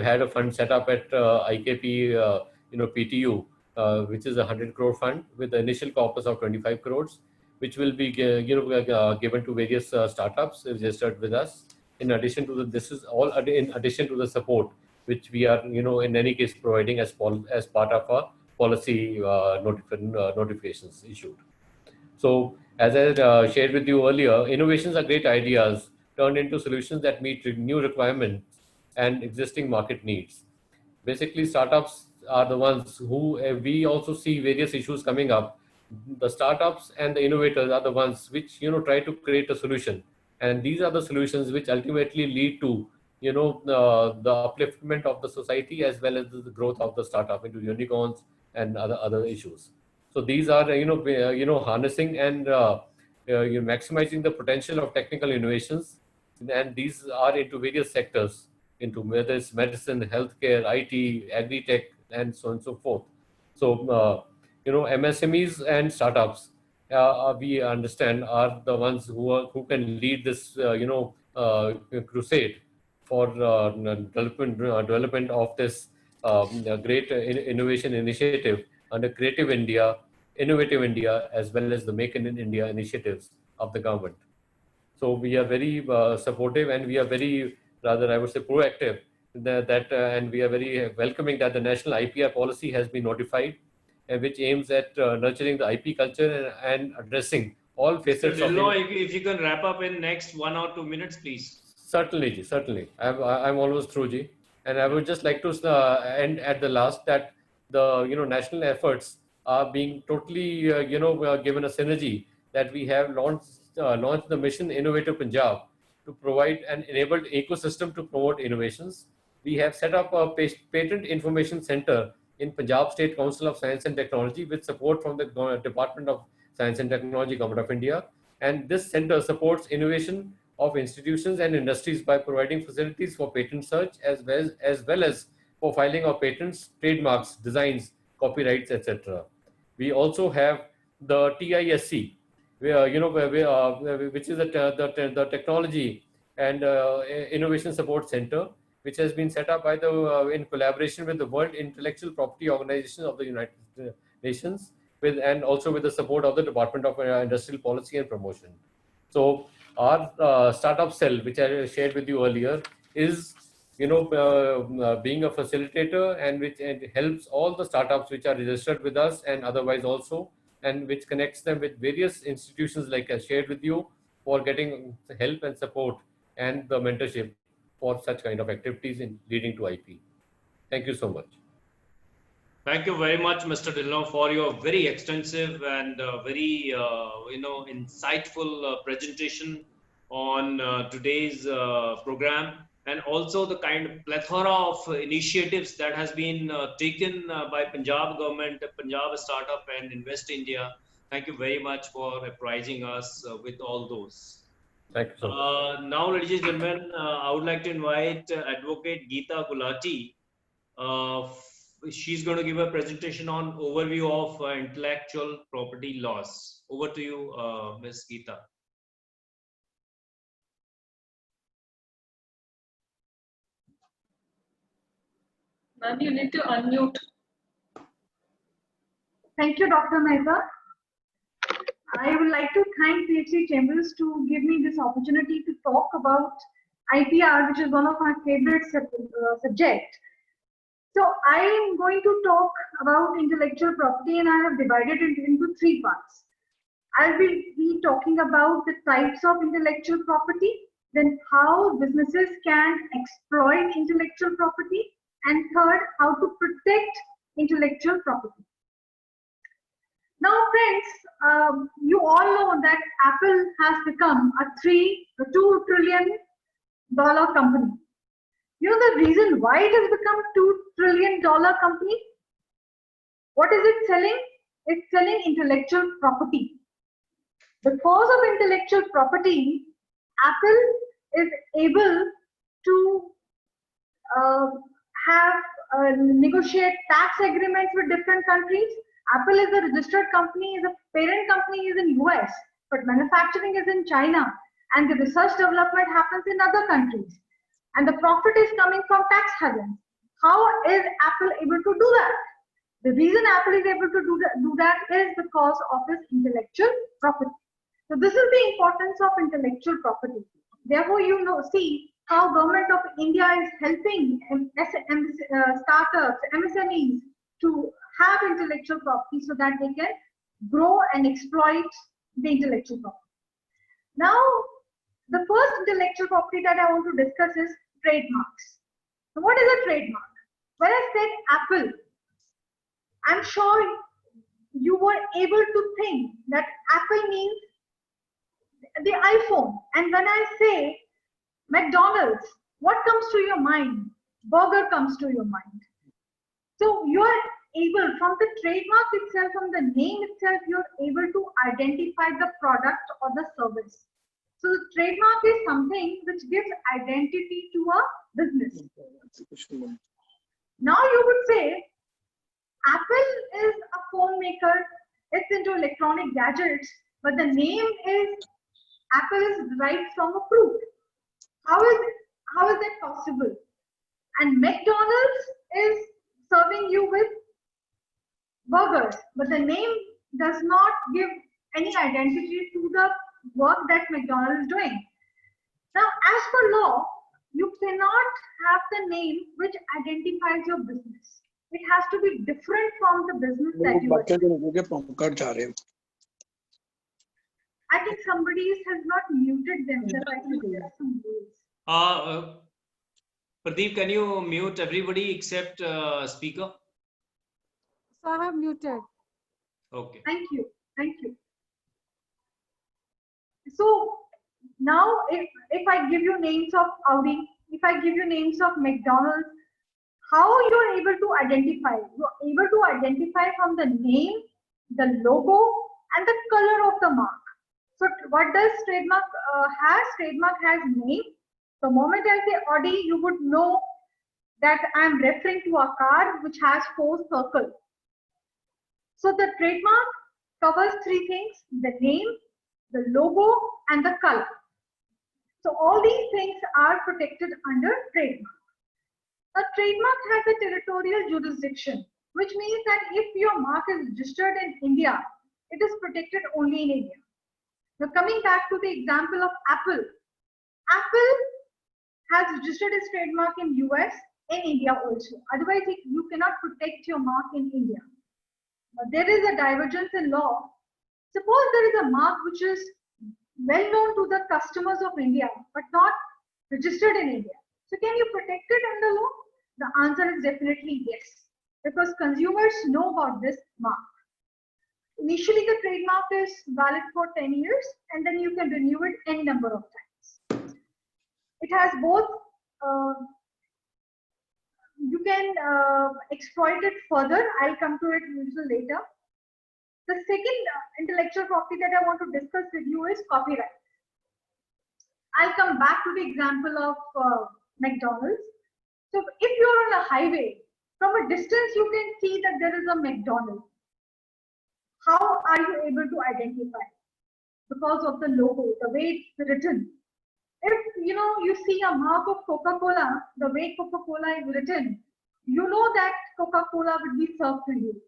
had a fund set up at IKP PTU, which is a 100 crore fund with the initial corpus of 25 crores, which will be given to various startups registered with us. In addition to this is all in addition to the support which we are in any case providing as part of our policy notifications issued. So as I shared with you earlier, innovations are great ideas turned into solutions that meet new requirements and existing market needs. Basically, startups are the ones who we also see various issues coming up. The startups and the innovators are the ones which try to create a solution And these are the solutions which ultimately lead to, you know, the upliftment of the society as well as the growth of the startup into unicorns and other issues. So these are, harnessing and you're maximizing the potential of technical innovations, and these are into various sectors, into whether it's medicine, healthcare, IT, agri-tech, and so on and so forth. So, MSMEs and startups, we understand, are the ones who can lead this, crusade for development of this great innovation initiative under Creative India, Innovative India, as well as the Make in India initiatives of the government. So we are very supportive, and we are very, rather, I would say, proactive and we are very welcoming that the national IPR policy has been notified, which aims at nurturing the IP culture and addressing all facets of it. If you can wrap up in next 1 or 2 minutes, please. Certainly, Ji, certainly. I'm almost through, Ji. And I would just like to end at the last that the national efforts are being totally given a synergy, that we have launched the mission Innovative Punjab to provide an enabled ecosystem to promote innovations. We have set up a patent information center in Punjab State Council of Science and Technology with support from the Department of Science and Technology, Government of India. And this center supports innovation of institutions and industries by providing facilities for patent search as well as for filing of patents, trademarks, designs, copyrights, etc. We also have the TISC, which is the Technology and Innovation Support Center, which has been set up by in collaboration with the World Intellectual Property Organization of the United Nations, and also with the support of the Department of Industrial Policy and Promotion. So our startup cell, which I shared with you earlier, is being a facilitator, and which helps all the startups which are registered with us and otherwise also, and which connects them with various institutions like I shared with you, for getting help and support and the mentorship for such kind of activities in leading to IP. Thank you so much. Thank you very much, Mr. Dhillon, for your very extensive and very insightful presentation on today's program, and also the kind of plethora of initiatives that has been taken by Punjab government, Punjab Startup, and Invest India. Thank you very much for apprising us with all those. Thank you so much. Now, ladies and gentlemen, I would like to invite Advocate Geeta Gulati. She's going to give a presentation on overview of intellectual property laws. Over to you, Ms. Geeta. Ma'am, you need to unmute. Thank you, Dr. Mehta. I would like to thank PhD Chambers to give me this opportunity to talk about IPR, which is one of my favorite subjects. So I am going to talk about intellectual property, and I have divided it into 3 parts. I will be talking about the types of intellectual property, then how businesses can exploit intellectual property, and third, how to protect intellectual property. Now, friends, you all know that Apple has become a $2 trillion company. You know the reason why it has become $2 trillion company? What is it selling? It's selling intellectual property. Because of intellectual property, Apple is able to negotiate tax agreements with different countries. Apple is a registered company, the parent company is in US, but manufacturing is in China, and the research development happens in other countries. And the profit is coming from tax havens. How is Apple able to do that? The reason Apple is able to do that is because of its intellectual property. So this is the importance of intellectual property. Therefore, see how Government of India is helping startups, MSMEs to have intellectual property so that they can grow and exploit the intellectual property. Now, the first intellectual property that I want to discuss is trademarks. So what is a trademark? When I said Apple, I'm sure you were able to think that Apple means the iPhone. And when I say McDonald's, what comes to your mind? Burger comes to your mind. So you are able, from the trademark itself, from the name itself, you're able to identify the product or the service. So the trademark is something which gives identity to a business. Now you would say, Apple is a phone maker, it's into electronic gadgets, but the name is Apple is derived from a fruit. How is that possible? And McDonald's is serving you with burgers, but the name does not give any identity to the work that McDonald's is doing. Now, as per law, you cannot have the name which identifies your business. It has to be different from the business that you are doing. I think somebody has not muted themselves. I think there are some rules. Pradeep, can you mute everybody except speaker? So I have muted. Okay. Thank you. Thank you. So now if I give you names of Audi, if I give you names of McDonald's, how you're able to identify? You're able to identify from the name, the logo, and the color of the mark. So what does trademark has? Trademark has name. The moment I say Audi, you would know that I'm referring to a car which has 4 circles. So the trademark covers 3 things: the name, the logo, and the color. So all these things are protected under trademark. A trademark has a territorial jurisdiction, which means that if your mark is registered in India, it is protected only in India. Now coming back to the example of Apple. Apple has registered its trademark in US, in India also. Otherwise, you cannot protect your mark in India. But there is a divergence in law. Suppose there is a mark which is well known to the customers of India, but not registered in India. So can you protect it under law? The answer is definitely yes, because consumers know about this mark. Initially, the trademark is valid for 10 years, and then you can renew it any number of times. It has both, you can exploit it further. I'll come to it a little later. The second intellectual property that I want to discuss with you is copyright. I'll come back to the example of McDonald's. So if you're on a highway, from a distance you can see that there is a McDonald's. How are you able to identify? Because of the logo, the way it's written. If you see a mark of Coca-Cola, the way Coca-Cola is written, you know that Coca-Cola will be served to you.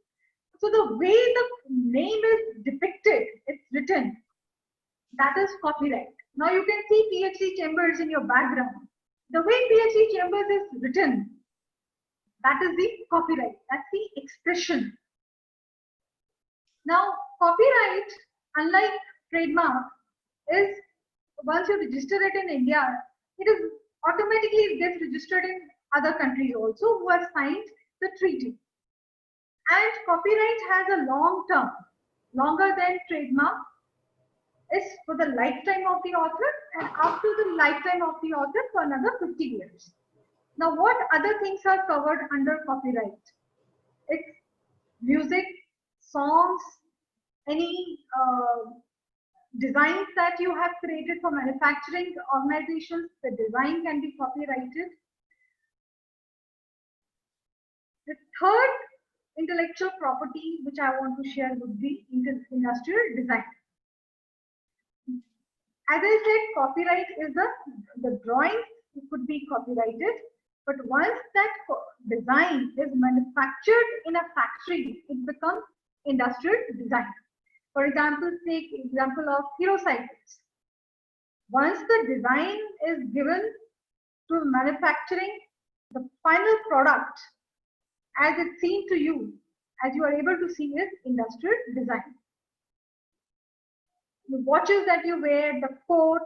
So the way the name is depicted, it's written, that is copyright. Now you can see PhD Chambers in your background. The way PhD Chambers is written, that is the copyright, that's the expression. Now copyright, unlike trademark, is once you register it in India, it is automatically gets registered in other countries also who have signed the treaty. And copyright has a long term, longer than trademark, is for the lifetime of the author, and after the lifetime of the author for another 50 years. Now what other things are covered under copyright? It's music, songs, any designs that you have created for manufacturing organizations, the design can be copyrighted. The third intellectual property which I want to share would be industrial design. As I said, copyright is the drawing could be copyrighted, but once that design is manufactured in a factory, it becomes industrial design. For example, take example of hero cycles. Once the design is given to manufacturing, the final product as it's seen to you, as you are able to see, is industrial design. The watches that you wear, the coat,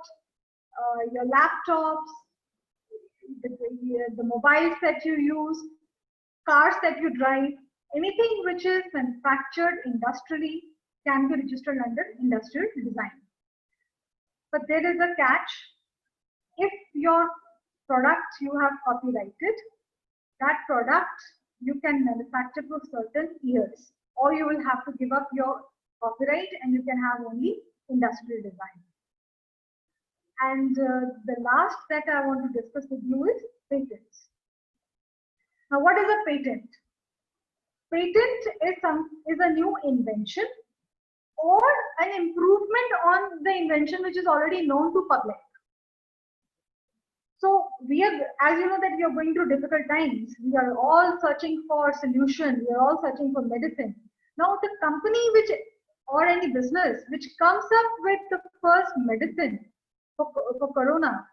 your laptops, the mobiles that you use, cars that you drive, anything which is manufactured industrially can be registered under industrial design. but there is a catch. If your product you have copyrighted, that product you can manufacture for certain years, or you will have to give up your copyright and you can have only industrial design. And the last that I want to discuss with you is patents. Now, what is a patent? Patent is a new invention or an improvement on the invention which is already known to public. So we are, as you know, that we are going through difficult times. We are all searching for solution. We are all searching for medicine. Now the company which, or any business which comes up with the first medicine for corona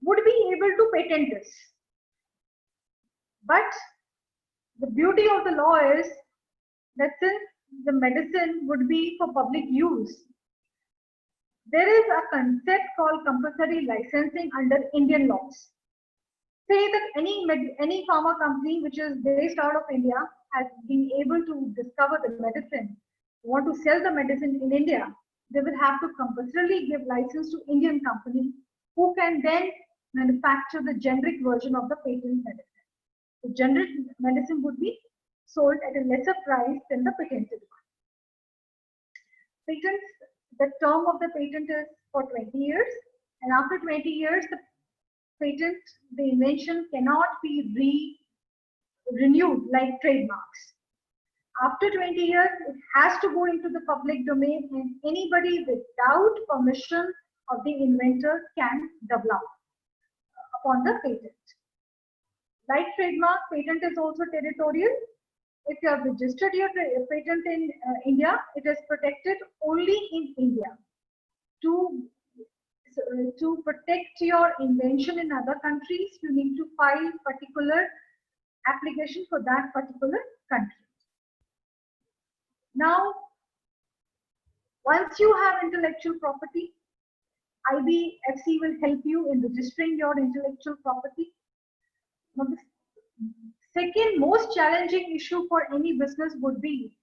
would be able to patent this. But the beauty of the law is that since the medicine would be for public use, there is a concept called compulsory licensing under Indian laws. Say that any pharma company which is based out of India has been able to discover the medicine, want to sell the medicine in India, they will have to compulsorily give license to Indian company who can then manufacture the generic version of the patent medicine. The generic medicine would be sold at a lesser price than the patented one. Patents, the term of the patent is for 20 years, and after 20 years, the patent, the invention cannot be renewed like trademarks. After 20 years, it has to go into the public domain, and anybody without permission of the inventor can develop upon the patent. Like trademark, patent is also territorial. If you have registered your patent in India, it is protected only in India. To protect your invention in other countries, you need to file particular application for that particular country. Now, once you have intellectual property, IBFC will help you in registering your intellectual property. Now, the second most challenging issue for any business would be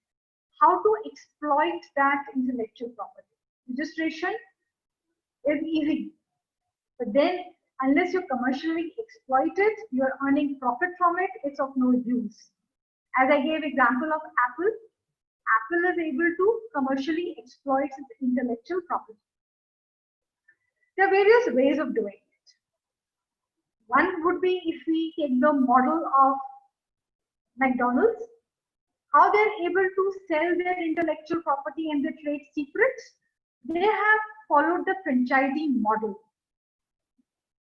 how to exploit that intellectual property. Registration is easy, but then unless you commercially exploit it, you're earning profit from it, it's of no use. As I gave example of Apple, Apple is able to commercially exploit its intellectual property. There are various ways of doing it. One would be if we take the model of McDonald's, how they're able to sell their intellectual property and their trade secrets. They have followed the franchising model.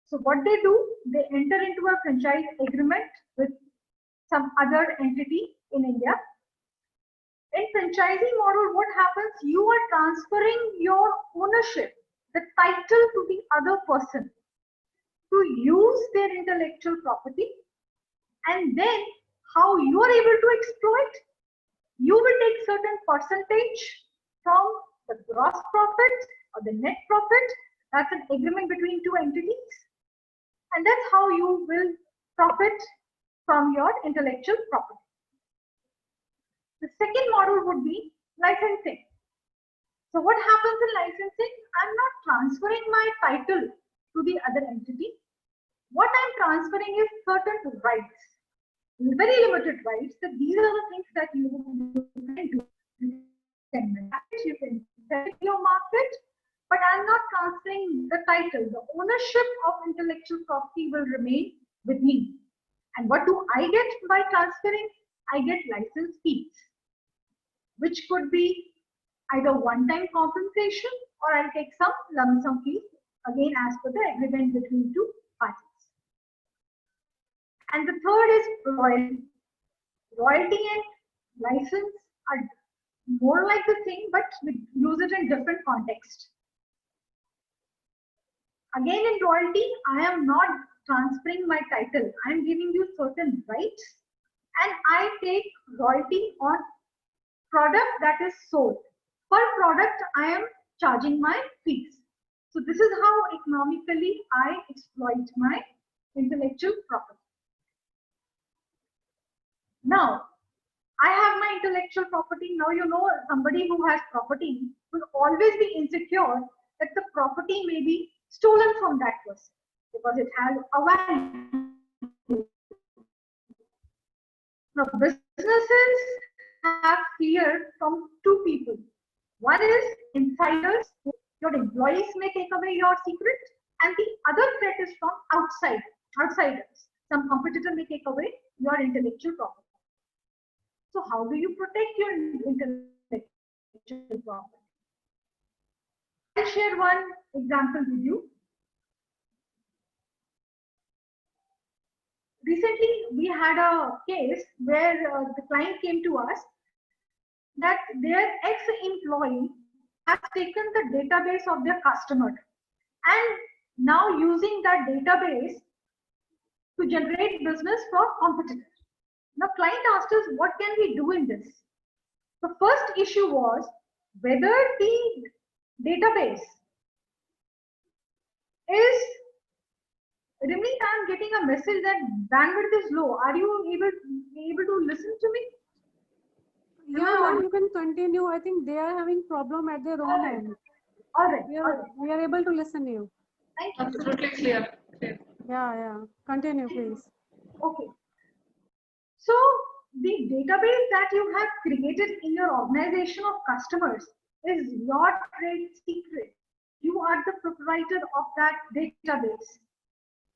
So what they do, they enter into a franchise agreement with some other entity in India. In franchising model, what happens? You are transferring your ownership, the title to the other person to use their intellectual property, and then how you are able to exploit, you will take certain percentage from the gross profit or the net profit. That's an agreement between two entities, and that's how you will profit from your intellectual property. The second model would be licensing. So what happens in licensing? I'm not transferring my title to the other entity. What I'm transferring is certain rights, very limited rights, that these are the things that you can do. You can manage, you can sell your market, but I'm not transferring the title. The ownership of intellectual property will remain with me. And what do I get by transferring? I get license fees, which could be either one-time compensation or I'll take some lump sum fees, again as per the agreement between two parties. And the third is royalty. Royalty and license are more like the same, but we use it in different context. Again, in royalty, I am not transferring my title. I am giving you certain rights, and I take royalty on product that is sold. Per product, I am charging my fees. So this is how economically I exploit my intellectual property. Now, I have my intellectual property. Now, you know, somebody who has property will always be insecure that the property may be stolen from that person because it has a value. Now, businesses have fear from two people. One is insiders, your employees may take away your secret, and the other threat is from outsiders. Some competitor may take away your intellectual property. So how do you protect your intellectual property? I'll share one example with you. Recently, we had a case where the client came to us that their ex-employee has taken the database of their customer and now using that database to generate business for competitors. Now, client asked us, what can we do in this? The first issue was whether the database is, Rimni, I'm getting a message that bandwidth is low. Are you able to listen to me? Yeah, ma'am, you can continue. I think they are having problem at their own end. All right. We are able to listen to you. Thank you. Absolutely clear. Yeah. Continue, please. Okay. So the database that you have created in your organization of customers is your trade secret. You are the proprietor of that database.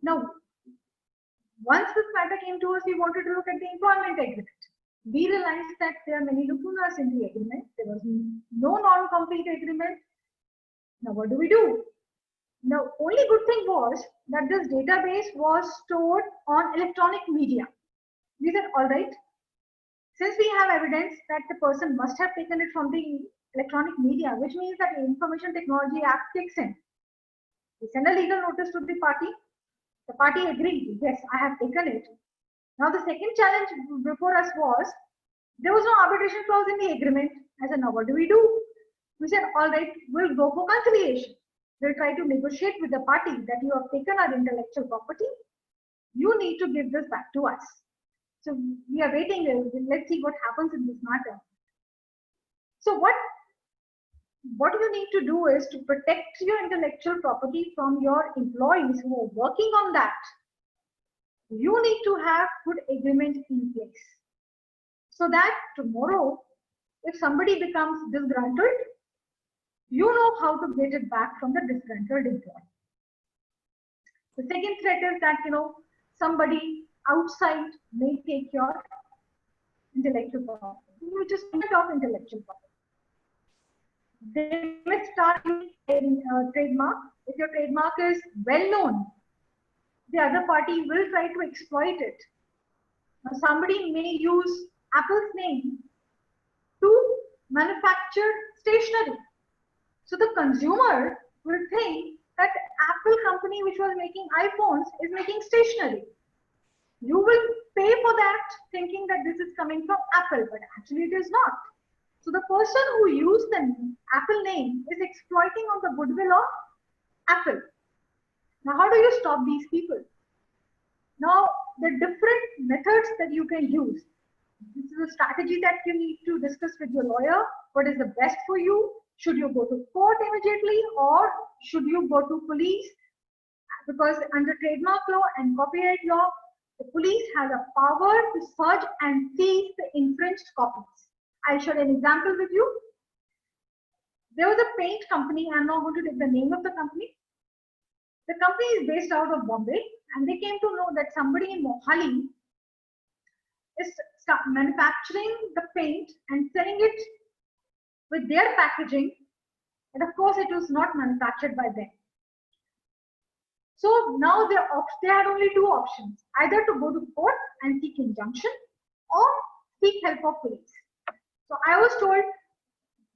Now, once this matter came to us, we wanted to look at the employment agreement. We realized that there are many lacunas in the agreement. There was no non-compete agreement. Now, what do we do? Now, only good thing was that this database was stored on electronic media. We said, all right, since we have evidence that the person must have taken it from the electronic media, which means that the Information Technology Act kicks in. We send a legal notice to the party. The party agreed, yes, I have taken it. Now, the second challenge before us was, there was no arbitration clause in the agreement. I said, now what do? We said, all right, we'll go for conciliation. We'll try to negotiate with the party that you have taken our intellectual property. You need to give this back to us. So we are waiting. Let's see what happens in this matter. So what you need to do is to protect your intellectual property from your employees who are working on that. You need to have good agreement in place so that tomorrow, if somebody becomes disgruntled, you know how to get it back from the disgruntled employee. The second threat is that, somebody outside may take your intellectual property, which is part of intellectual property. They may start in trademark. If your trademark is well known, the other party will try to exploit it. Now, somebody may use Apple's name to manufacture stationery. So the consumer will think that Apple company, which was making iPhones, is making stationery. You will pay for that thinking that this is coming from Apple, but actually it is not. So the person who used the Apple name is exploiting on the goodwill of Apple. Now, how do you stop these people? Now, the different methods that you can use. This is a strategy that you need to discuss with your lawyer. What is the best for you? Should you go to court immediately or should you go to police? Because under trademark law and copyright law, the police has a power to search and seize the infringed copies. I'll share an example with you. There was a paint company. I'm not going to take the name of the company. The company is based out of Bombay, and they came to know that somebody in Mohali is manufacturing the paint and selling it with their packaging, and of course it was not manufactured by them. So now they had only two options, either to go to court and seek injunction or seek help of police. So I was told,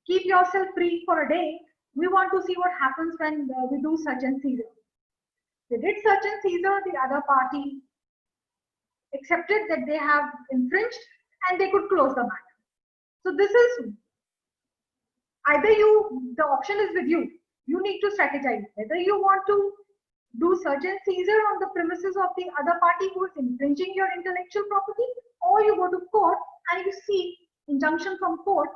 keep yourself free for a day. We want to see what happens when we do search and seizure. They did search and seizure. The other party accepted that they have infringed and they could close the matter. So this is either the option is with you. You need to strategize whether you want to do search and seizure on the premises of the other party who is infringing your intellectual property, or you go to court and you seek injunction from court,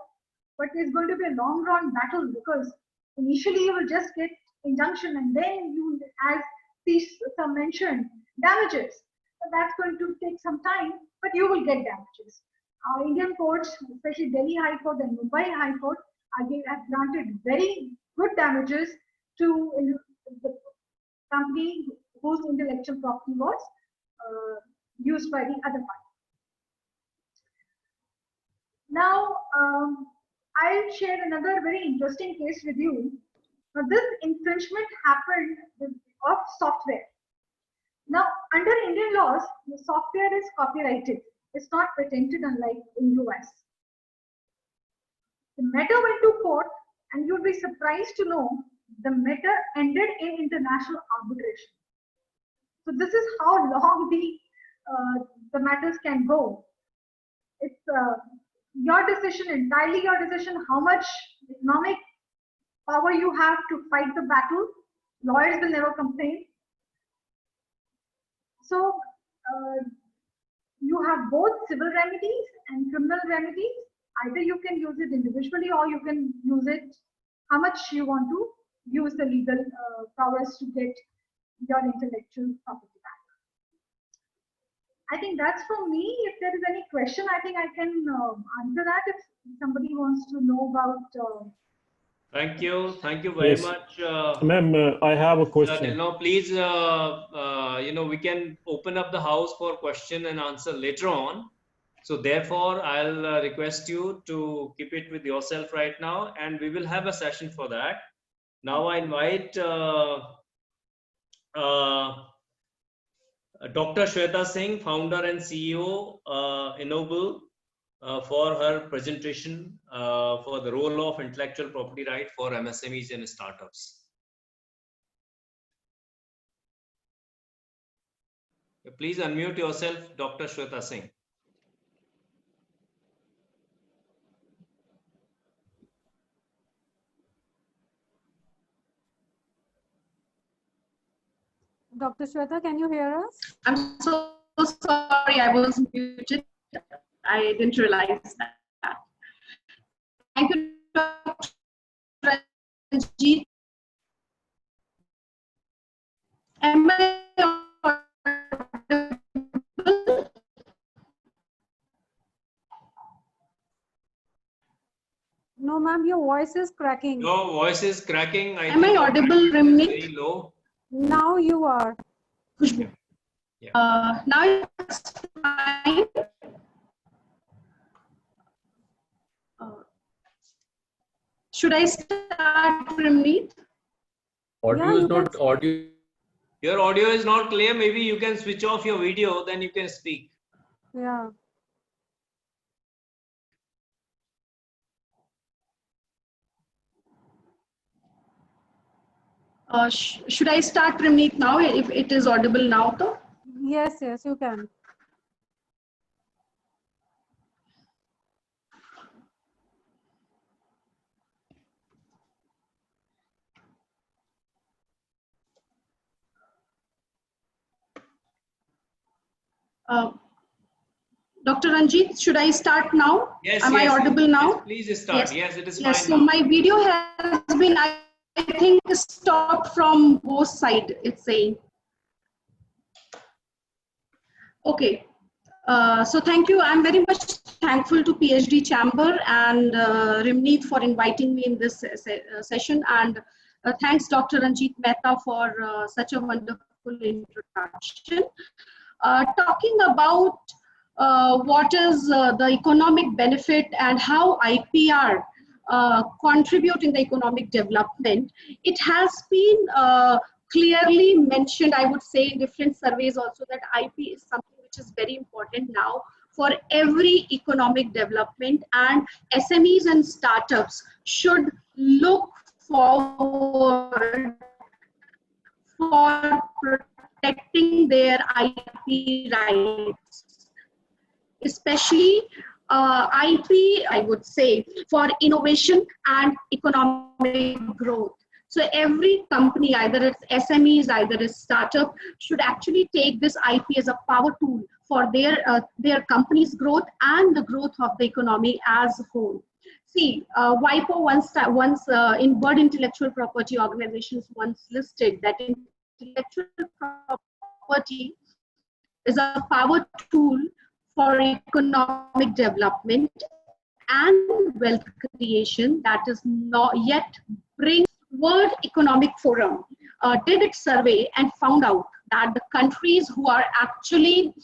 but it's going to be a long run battle because initially you will just get injunction, and then you, as some mentioned, damages. So that's going to take some time, but you will get damages. Our Indian courts, especially Delhi High Court and Mumbai High Court, again have granted very good damages to the company whose intellectual property was used by the other party. Now, I'll share another very interesting case with you. Now, this infringement happened of software. Now, under Indian laws, the software is copyrighted. It's not patented, unlike in US. The matter went to court, and you'll be surprised to know the matter ended in international arbitration. So this is how long the matters can go. It's your decision, entirely your decision, how much economic power you have to fight the battle. Lawyers will never complain. So you have both civil remedies and criminal remedies. Either you can use it individually, or you can use it how much you want to use the legal powers to get your intellectual property back. I think that's from me. If there is any question, I think I can answer that if somebody wants to know about. Thank you very much. Ma'am, I have a question. No, please, we can open up the house for question and answer later on. So therefore, I'll request you to keep it with yourself right now, and we will have a session for that. Now I invite Dr. Shweta Singh, founder and CEO, Ennoble, for her presentation for the role of intellectual property right for MSMEs and startups. Please unmute yourself, Dr. Shweta Singh. Dr. Shweta, can you hear us? I'm so sorry, I was muted. I didn't realize that. Thank you, Dr. Ranjit. Am I audible? No, ma'am, your voice is cracking. Your voice is cracking. Am I audible, Ramneet? Very low. Now you are. Now it's fine. Should I start, Ramneet? Audio is not audio. Your audio is not clear. Maybe you can switch off your video, then you can speak. Yeah. Should I start, Ramneet, now, if it is audible now? Though? Yes, yes, you can. Dr. Ranjit, should I start now? Yes. Am I audible now? Yes, please start. Yes, it is fine. Yes, so my video has been, I think, stopped from both sides, it's saying. Okay. So thank you. I'm very much thankful to PhD Chamber and Ramneet for inviting me in this session. And thanks, Dr. Ranjit Mehta, for such a wonderful introduction. Talking about what is the economic benefit and how IPR contribute in the economic development, it has been clearly mentioned, I would say, in different surveys also, that IP is something which is very important now for every economic development, and SMEs and startups should look forward for protecting their IP rights, especially IP, I would say, for innovation and economic growth. So every company, either it's SMEs, either it's startup, should actually take this IP as a power tool for their company's growth and the growth of the economy as a whole. See, WIPO once in World Intellectual Property Organizations once listed that intellectual property is a power tool for economic development and wealth creation that is not yet bring. World Economic Forum did its survey and found out that the countries who are actually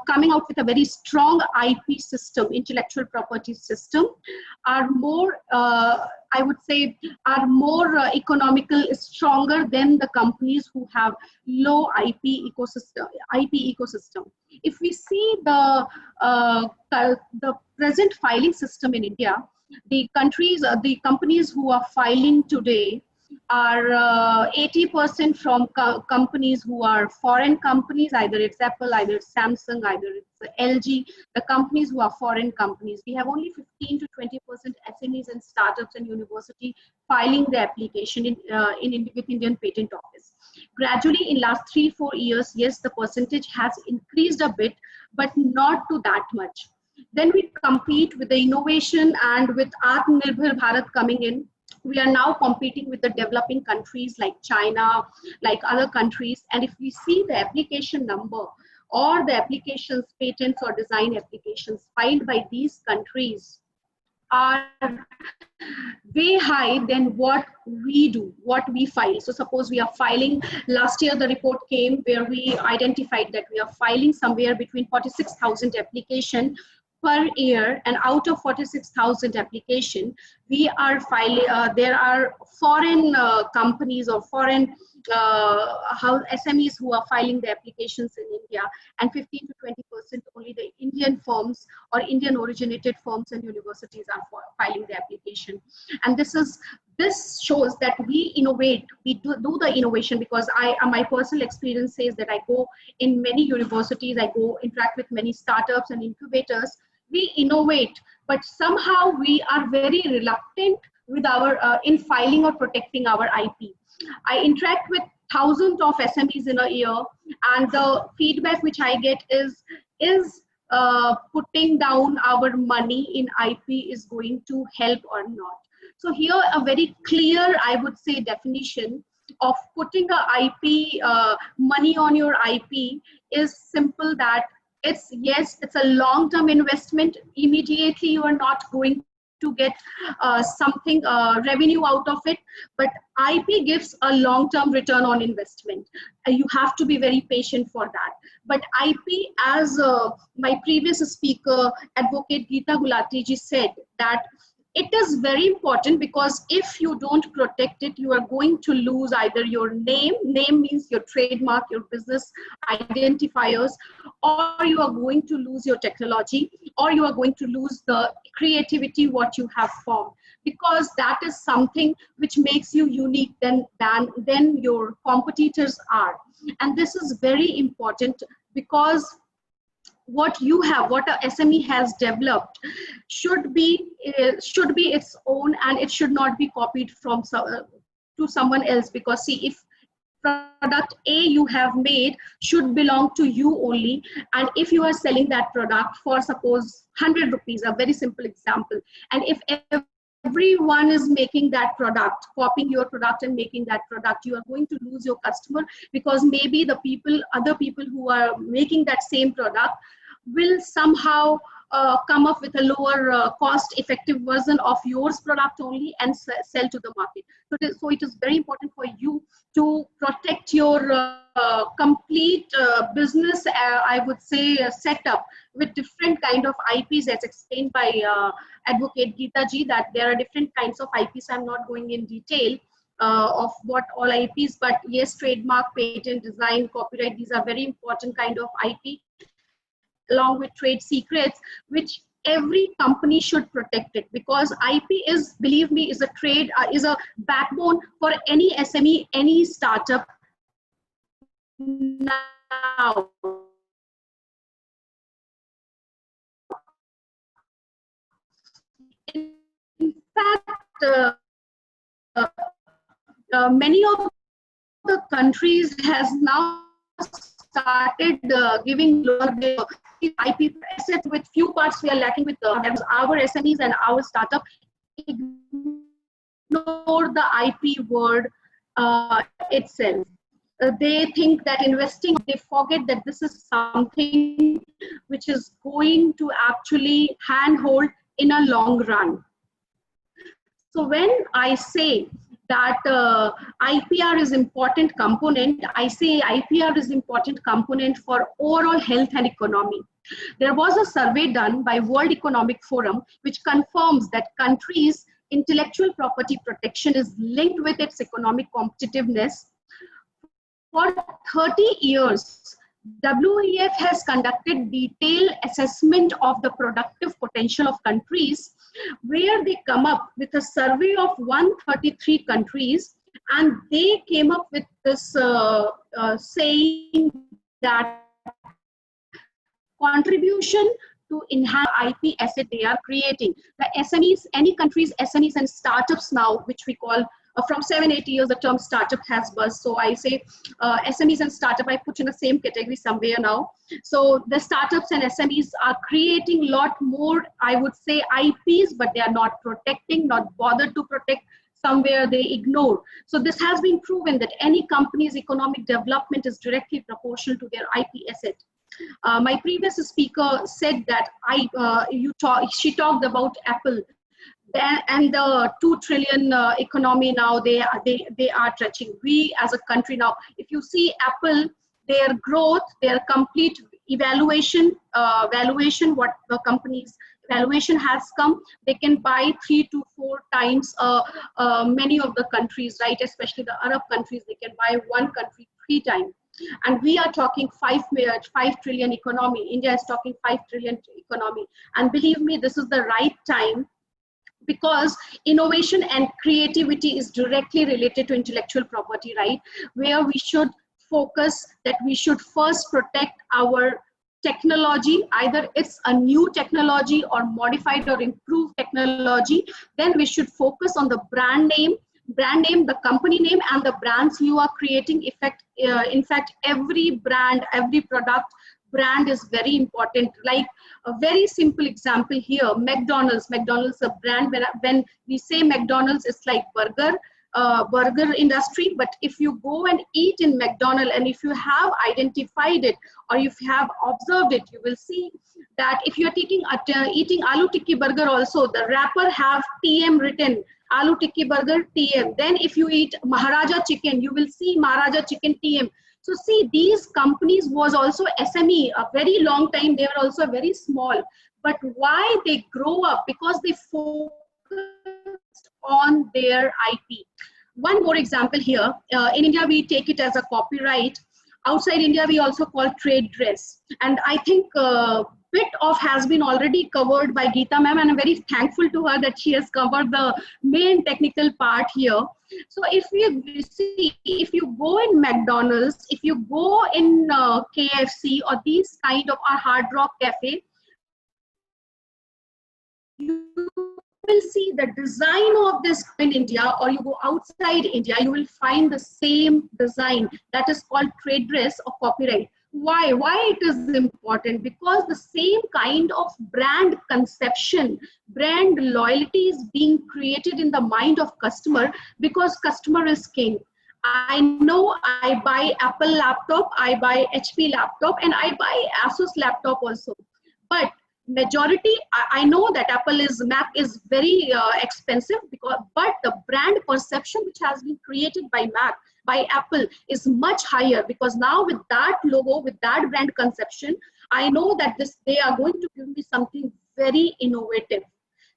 coming out with a very strong IP system, intellectual property system, are more, I would say, are more economical, stronger than the companies who have low IP ecosystem. If we see the present filing system in India, the companies who are filing today are 80% from companies who are foreign companies, either it's Apple, either it's Samsung, either it's LG, the companies who are foreign companies. We have only 15 to 20% SMEs and startups and university filing the application with Indian Patent Office. Gradually in last 3-4 years, yes, the percentage has increased a bit, but not to that much. Then we compete with the innovation, and with Atmanirbhar Bharat coming in, we are now competing with the developing countries like China, like other countries. And if we see the application number or the applications, patents or design applications filed by these countries are way high than what we do, what we file. So suppose we are filing, last year the report came where we identified that we are filing somewhere between 46,000 application per year, and out of 46,000 application, we are filing, there are foreign companies or foreign SMEs who are filing the applications in India, and 15 to 20% only the Indian firms or Indian originated firms and universities are filing the application. And this shows that we innovate, we do the innovation, because my personal experience says that I go in many universities, I go interact with many startups and incubators. We innovate, but somehow we are very reluctant with our in filing or protecting our IP. I interact with thousands of SMEs in a year, and the feedback which I get is putting down our money in IP is going to help or not. So here a very clear, I would say, definition of putting a IP, money on your IP is simple, that it's a long-term investment. Immediately you are not going to get something revenue out of it, but IP gives a long-term return on investment. You have to be very patient for that. But IP, as my previous speaker, Advocate Geeta Gulati ji said, that it is very important, because if you don't protect it, you are going to lose either your name means your trademark, your business identifiers, or you are going to lose your technology, or you are going to lose the creativity what you have formed, because that is something which makes you unique than your competitors are. And this is very important, because what you have, what a SME has developed should be its own, and it should not be copied from to someone else. Because see, if product A you have made should belong to you only, and if you are selling that product for suppose 100 rupees, a very simple example, and if everyone is making that product, copying your product and making that product, you are going to lose your customer, because maybe the other people who are making that same product will somehow come up with a lower cost effective version of yours product only and sell to the market. So it is very important for you to protect your complete business, I would say, setup with different kind of IPs, as explained by Advocate Geeta ji, that there are different kinds of IPs. I'm not going in detail of what all IPs, but yes, trademark, patent, design, copyright, these are very important kind of IP, along with trade secrets, which every company should protect it, because IP is, believe me, is a backbone for any SME, any startup now. In fact, many of the countries has now started giving IP assets with few parts we are lacking with our SMEs and our startup. Ignore the IP word itself. They think that investing, they forget that this is something which is going to actually handhold in a long run. So when I say that IPR is important component, I say IPR is important component for overall health and economy. There was a survey done by World Economic Forum which confirms that countries' intellectual property protection is linked with its economic competitiveness. For 30 years, WEF has conducted detailed assessment of the productive potential of countries, where they come up with a survey of 133 countries, and they came up with this saying that contribution to enhance IP asset they are creating. The SMEs, any country's SMEs and startups now, which we call from 7-8 years, the term startup has buzzed. So I say SMEs and startup, I put in the same category somewhere now. So the startups and SMEs are creating a lot more, I would say, IPs, but they are not protecting, not bothered to protect. Somewhere they ignore. So this has been proven that any company's economic development is directly proportional to their IP asset. My previous speaker said that she talked about Apple and the 2 trillion economy now they are touching. We as a country now, if you see Apple, their growth, their complete valuation, what the company's valuation has come, they can buy 3 to 4 times many of the countries, right? Especially the Arab countries, they can buy one country 3 times. And we are talking 5 trillion economy. India is talking 5 trillion economy. And believe me, this is the right time, because innovation and creativity is directly related to intellectual property, right? Where we should focus that we should first protect our technology, either it's a new technology or modified or improved technology. Then we should focus on the brand name, the company name, and the brands you are creating. In fact, every brand, every product brand is very important. Like a very simple example here, McDonald's a brand. When we say McDonald's, it's like burger industry. But if you go and eat in McDonald's, and if you have identified it or if you have observed it, you will see that if you are eating aloo tikki burger also, the wrapper have TM written, aloo tikki burger TM. Then if you eat Maharaja chicken, you will see Maharaja chicken TM. So see, these companies was also SME a very long time. They were also very small. But why they grow up? Because they focused on their IP. One more example here. In India, we take it as a copyright. Outside India, we also call trade dress. And I think bit of has been already covered by Geeta ma'am, and I'm very thankful to her that she has covered the main technical part here. So if you see, if you go in McDonald's, if you go in KFC or these kind of our Hard Rock Cafe, you will see the design of this in India, or you go outside India, you will find the same design that is called trade dress or copyright. Why it is important? Because the same kind of brand conception, brand loyalty is being created in the mind of customer, because customer is king. I know I buy Apple laptop, I buy HP laptop, and I buy Asus laptop also. But majority, I know that Mac is very expensive, but the brand perception which has been created by Apple is much higher, because now with that logo, with that brand conception, I know that they are going to give me something very innovative.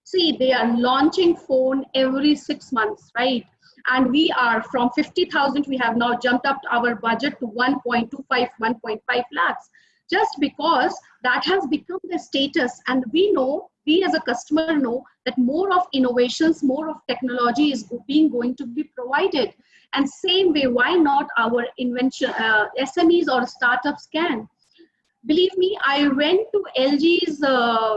See, they are launching phone every 6 months, right? And we are from 50,000, we have now jumped up our budget to 1.25, 1.5 lakhs. Just because that has become the status, and we as a customer know that more of innovations, more of technology is going to be provided. And same way, why not our invention, SMEs or startups can? Believe me, I went to LG's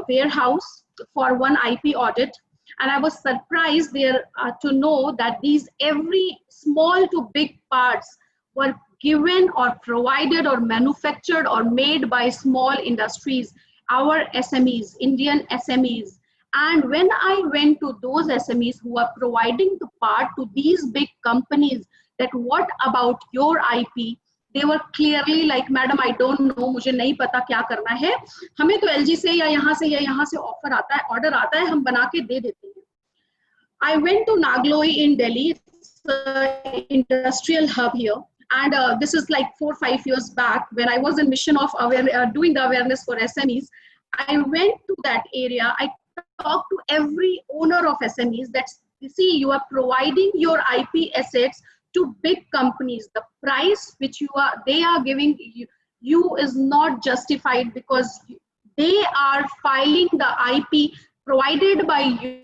warehouse for one IP audit, and I was surprised there to know that these every small to big parts were given or provided or manufactured or made by small industries, our SMEs, Indian SMEs. And when I went to those SMEs who are providing the part to these big companies, that what about your IP? They were clearly like, madam, I don't know, मुझे नहीं पता क्या करना है, हमें तो LG से या यहाँ से ऑफर आता है, ऑर्डर आता है, हम बना के दे देते हैं. I went to Nagloi in Delhi, it's an industrial hub here. And this is like 4 or 5 years back when I was in mission of doing the awareness for SMEs. I went to that area. I talked to every owner of SMEs that, see, you are providing your IP assets to big companies. The price which they are giving you is not justified, because they are filing the IP provided by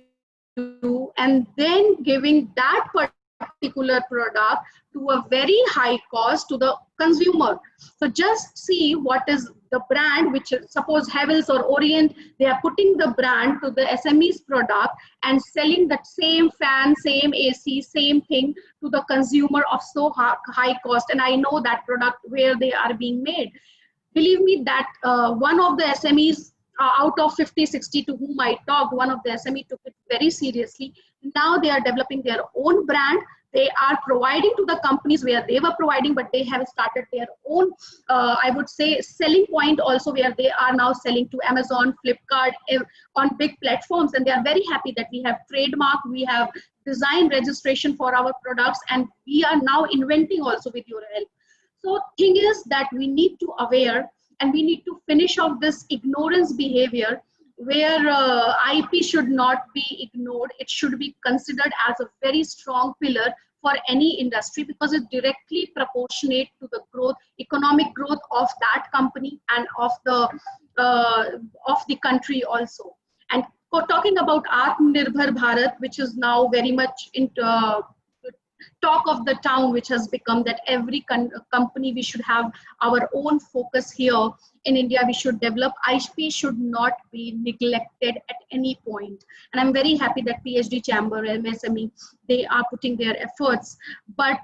you and then giving that particular product to a very high cost to the consumer. So just see what is the brand, which suppose Havells or Orient, they are putting the brand to the SME's product and selling that same fan, same AC, same thing to the consumer of so high cost. And I know that product where they are being made. Believe me that one of the SMEs out of 50, 60 to whom I talked, one of the SME took it very seriously. Now they are developing their own brand. They are providing to the companies where they were providing, but they have started their own, I would say, selling point also, where they are now selling to Amazon, Flipkart, on big platforms. And they are very happy that we have trademark, we have design registration for our products, and we are now inventing also with your help. So thing is that we need to aware, and we need to finish off this ignorance behavior, where IP should not be ignored. It should be considered as a very strong pillar for any industry, because it's directly proportionate to the growth, economic growth of that company and of the country also. And talking about Atmanirbhar Bharat, which is now very much into talk of the town, which has become that every company, we should have our own focus here in India. We should develop. IP should not be neglected at any point. And I'm very happy that PhD Chamber, MSME, they are putting their efforts. But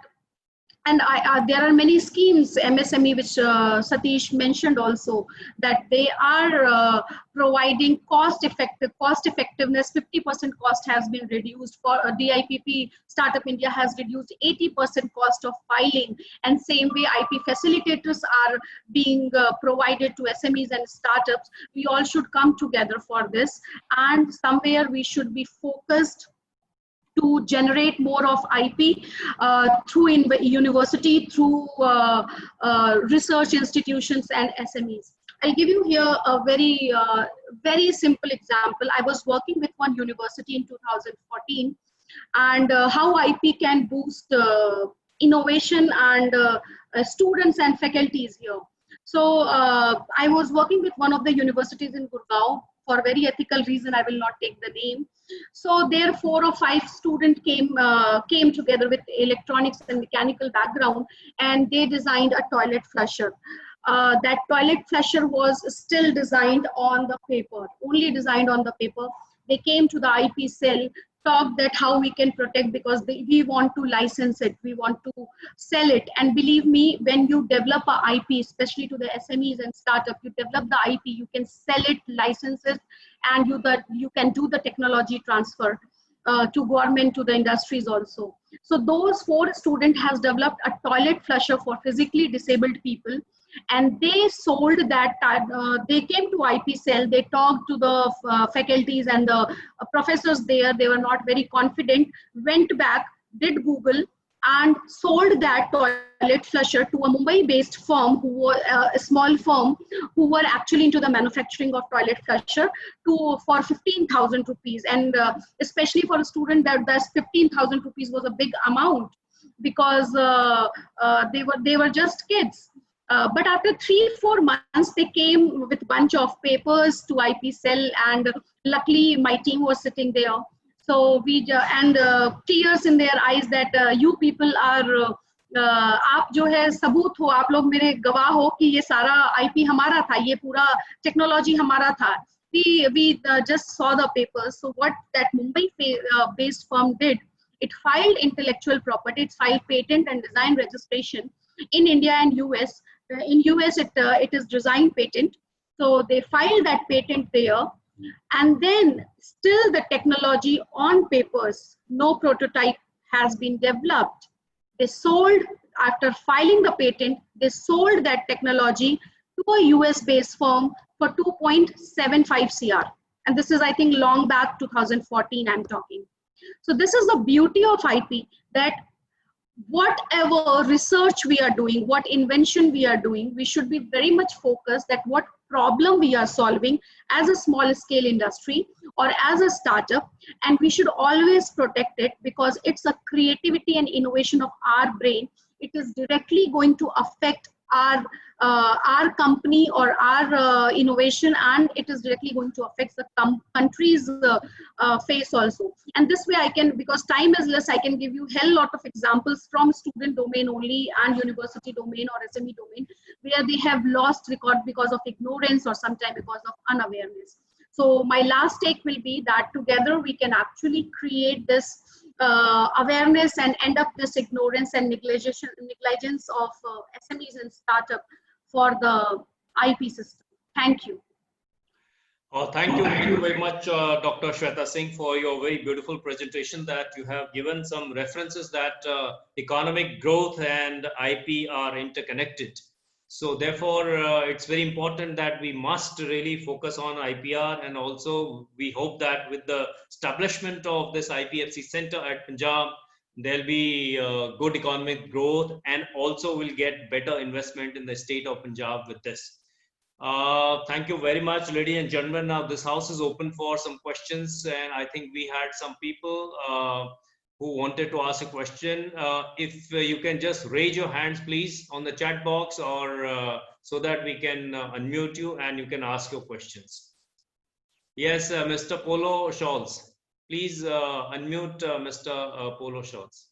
and there are many schemes, MSME, which Satish mentioned also, that they are providing cost effectiveness. 50% cost has been reduced for DIPP. Startup India has reduced 80% cost of filing, and same way IP facilitators are being provided to SMEs and startups. We all should come together for this, and somewhere we should be focused to generate more of IP through university, through research institutions and SMEs. I'll give you here a very simple example. I was working with one university in 2014, and how IP can boost innovation and students and faculties here. So I was working with one of the universities in Gurgaon. For very ethical reason, I will not take the name. So there 4 or 5 students came together with electronics and mechanical background, and they designed a toilet flusher. That toilet flusher was still designed on the paper, only designed on the paper. They came to the IP cell, talked that how we can protect, because we want to license it, we want to sell it. And believe me, when you develop a IP, especially to the SMEs and startup, you develop the IP, you can sell it, license it, and you can do the technology transfer to government, to the industries also. So those 4 students has developed a toilet flusher for physically disabled people, and they sold that. They came to IP cell, they talked to the faculties and the professors there. They were not very confident, went back, did Google, and sold that toilet flusher to a Mumbai-based firm, who was a small firm, who were actually into the manufacturing of toilet flusher for 15,000 rupees. And especially for a student, that 15,000 rupees was a big amount, because they were just kids. But after 3-4 months, they came with a bunch of papers to IP cell, and luckily my team was sitting there. So tears in their eyes that you people are, आप जो है सबूत हो, आप लोग मेरे गवाह हो कि ये सारा IP हमारा था, ये पूरा technology हमारा था. We just saw the papers. So what that Mumbai-based firm did, it filed intellectual property, it filed patent and design registration in India and US. In US, it is design patent. So they filed that patent there. And then still the technology on papers, no prototype has been developed. They sold, after filing the patent, they sold that technology to a US-based firm for 2.75 CR. And this is, I think, long back, 2014, I'm talking. So this is the beauty of IP, that whatever research we are doing, what invention we are doing, we should be very much focused that what problem we are solving as a small scale industry or as a startup, and we should always protect it because it's a creativity and innovation of our brain. It is directly going to affect our company or our innovation, and it is directly going to affect the country's face also. And this way I can, because time is less, I can give you hell lot of examples from student domain only and university domain or SME domain where they have lost record because of ignorance or sometimes because of unawareness. So my last take will be that together we can actually create this awareness and end up this ignorance and negligence of SMEs and startup for the IP system. Thank you. Thank you very much, Dr. Shweta Singh, for your very beautiful presentation that you have given some references that economic growth and IP are interconnected. So therefore, it's very important that we must really focus on IPR, and also we hope that with the establishment of this IPFC center at Punjab, there'll be good economic growth, and also we'll get better investment in the state of Punjab with this. Thank you very much, ladies and gentlemen. Now this house is open for some questions, and I think we had some people who wanted to ask a question. If you can just raise your hands, please, on the chat box, or so that we can unmute you and you can ask your questions. Yes, Mr. Polo Scholz. Please unmute Mr. Polo Scholz.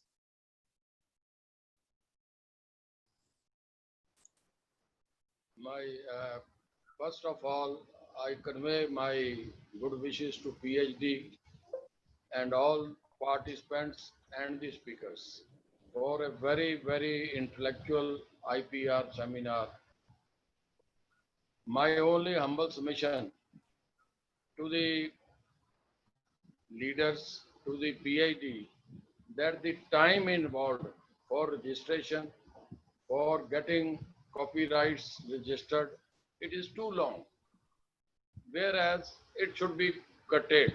First of all, I convey my good wishes to PhD and all participants and the speakers for a very, very intellectual IPR seminar. My only humble submission to the leaders, to the PhD, that the time involved for registration, for getting copyrights registered, it is too long, whereas it should be curtailed.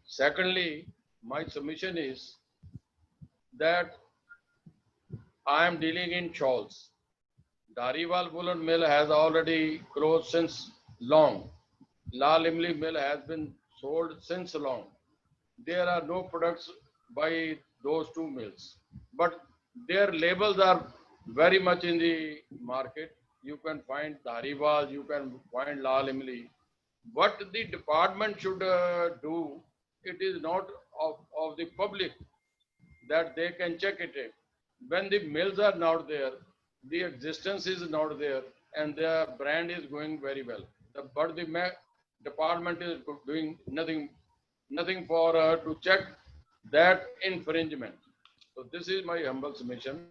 Secondly, my submission is that I am dealing in shawls. Dhariwal Woolen Mill has already closed since long. Lal Imli Mill has been sold since long. There are no products by those two mills, but their labels are very much in the market. You can find Dhariwal, you can find Lal Imli. What the department should do, it is not of the public that they can check it. When the mills are not there, the existence is not there, and the brand is going very well. But the department is doing nothing for to check that infringement. So this is my humble submission,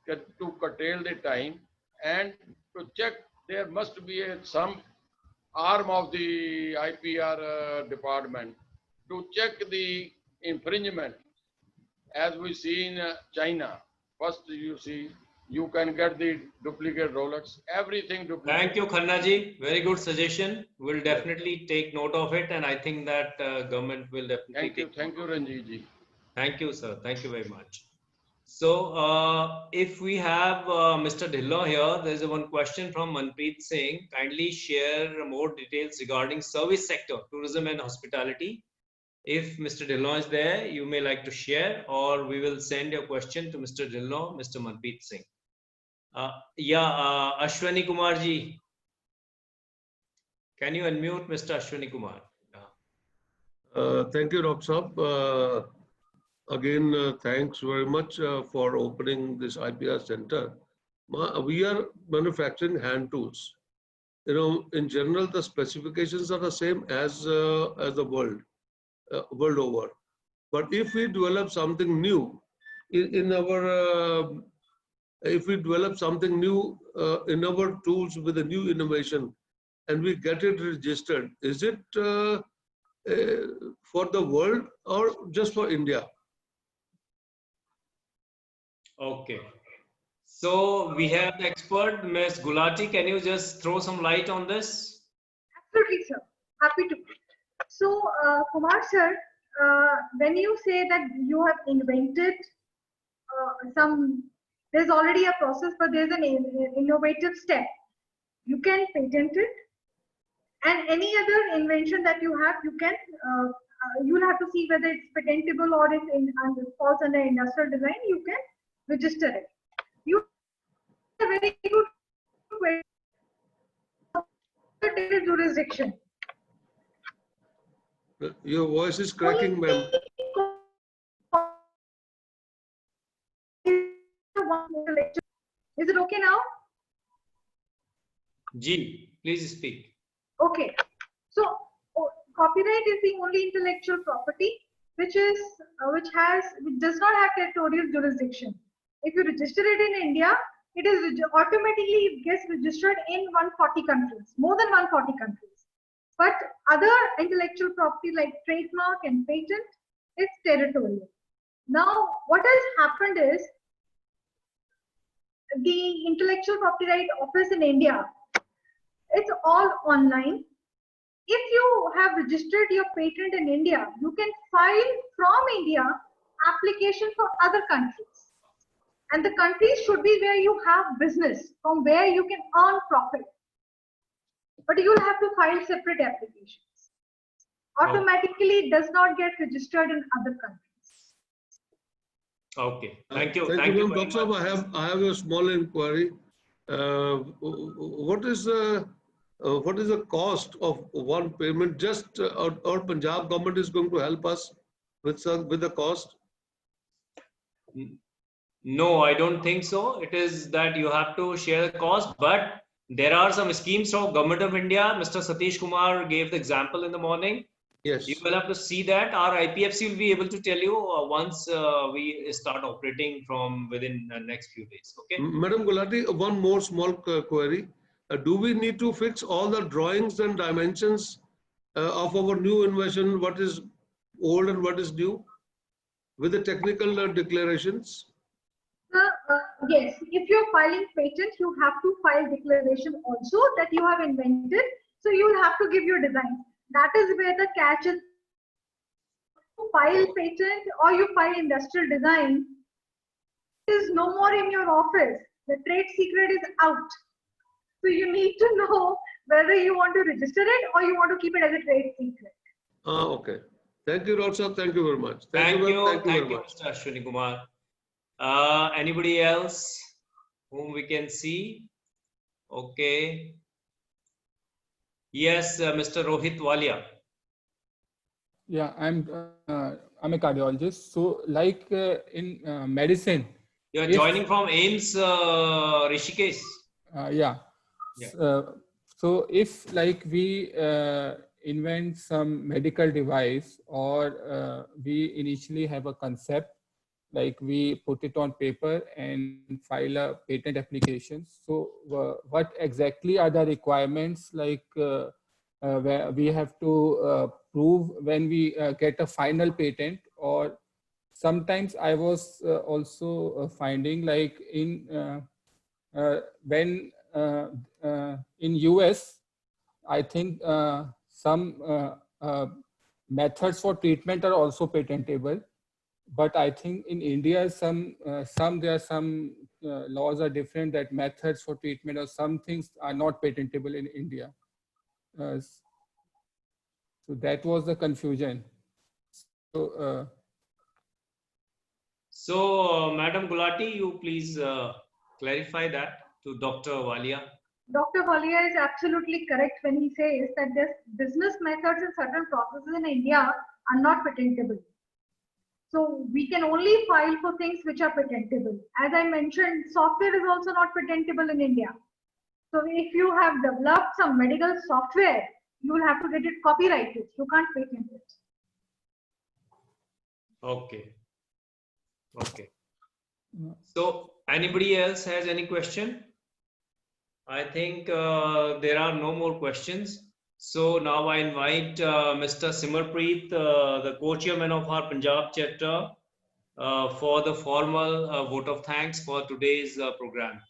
to curtail the time and to check. There must be some arm of the IPR department to check the infringement, as we see in China. First, you can get the duplicate Rolex, everything duplicate. Thank you, Khanna ji. Very good suggestion. We'll definitely take note of it, and I think that government will definitely Thank you, Ranjit ji. Thank you, sir. Thank you very much. So, if we have Mr. Dhillon here, there is one question from Manpreet Singh. Kindly share more details regarding service sector, tourism and hospitality. If Mr. Dhillon is there, you may like to share, or we will send your question to Mr. Dhillon, Mr. Manpreet Singh. Ashwani Kumar ji. Can you unmute Mr. Ashwani Kumar? Thank you, Dr. Saab. Again, thanks very much for opening this IPR center. We are manufacturing hand tools. You know, in general, the specifications are the same as the world over. But if we develop something new in our if we develop something new in our tools with a new innovation and we get it registered, is it for the world or just for India? Okay. So we have the expert, Ms. Gulati. Can you just throw some light on this? Absolutely, sir. Happy to. So, Kumar sir, when you say that you have invented there's already a process, but there's an innovative step. You can patent it, and any other invention that you have, you can. You'll have to see whether it's patentable or it falls under industrial design. You can register it. You have a very good question. Jurisdiction. Your voice is cracking, ma'am. Is it okay now? G, please speak. Okay. So copyright is the only intellectual property which does not have territorial jurisdiction. If you register it in India, it is automatically gets registered in 140 countries, more than 140 countries. But other intellectual property like trademark and patent, it's territorial. Now, what has happened is the Intellectual Property Right Office in India, it's all online. If you have registered your patent in India, you can file from India application for other countries. And the countries should be where you have business, from where you can earn profit. But you will have to file separate applications. Automatically, it does not get registered in other countries. Okay, thank you. Thank you, Dr. Sahab. I have a small inquiry. What is the cost of one payment? Just our Punjab government is going to help us with the cost? No, I don't think so. It is that you have to share the cost, but there are some schemes from Government of India. Mr. Satish Kumar gave the example in the morning. Yes. You will have to see that. Our IPFC will be able to tell you once we start operating from within the next few days. Okay. Madam Gulati, one more small query. Do we need to fix all the drawings and dimensions of our new invention, what is old and what is new, with the technical declarations? Yes, if you're filing patent, you have to file declaration also that you have invented. So you will have to give your design. That is where the catch is. You file patent or you file industrial design, it is no more in your office. The trade secret is out. So you need to know whether you want to register it or you want to keep it as a trade secret. Okay. Thank you, Rotsa. Thank you very much. Thank you, very much. Mr. Ashwini Kumar. Anybody else whom we can see? Okay. Yes, Mr. Rohit Walia. Yeah, I'm a cardiologist. So, like in medicine, You are joining from AIIMS, Rishikesh. Yeah. So if like we invent some medical device or we initially have a concept, like we put it on paper and file a patent application. So what exactly are the requirements, like where we have to prove when we get a final patent? Or sometimes I was also finding, like in when in US, I think some methods for treatment are also patentable. But I think in India, there are some laws are different, that methods for treatment or some things are not patentable in India. So that was the confusion. So, Madam Gulati, you please clarify that to Dr. Walia. Dr. Walia is absolutely correct when he says that this business methods and certain processes in India are not patentable. So we can only file for things which are patentable. As I mentioned, software is also not patentable in India. So if you have developed some medical software, you will have to get it copyrighted. You can't patent it. Okay. Okay. So anybody else has any question? I think there are no more questions. So now I invite Mr. Simarpreet, the co-chairman of our Punjab chapter, for the formal vote of thanks for today's program.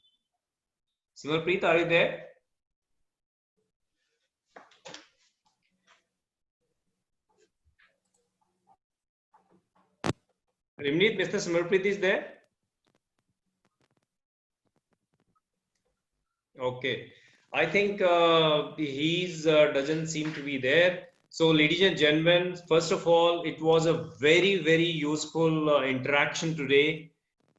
Simarpreet, are you there? Rimneet, Mr. Simarpreet is there? Okay, I think he's doesn't seem to be there. So, ladies and gentlemen, first of all, it was a very useful interaction today.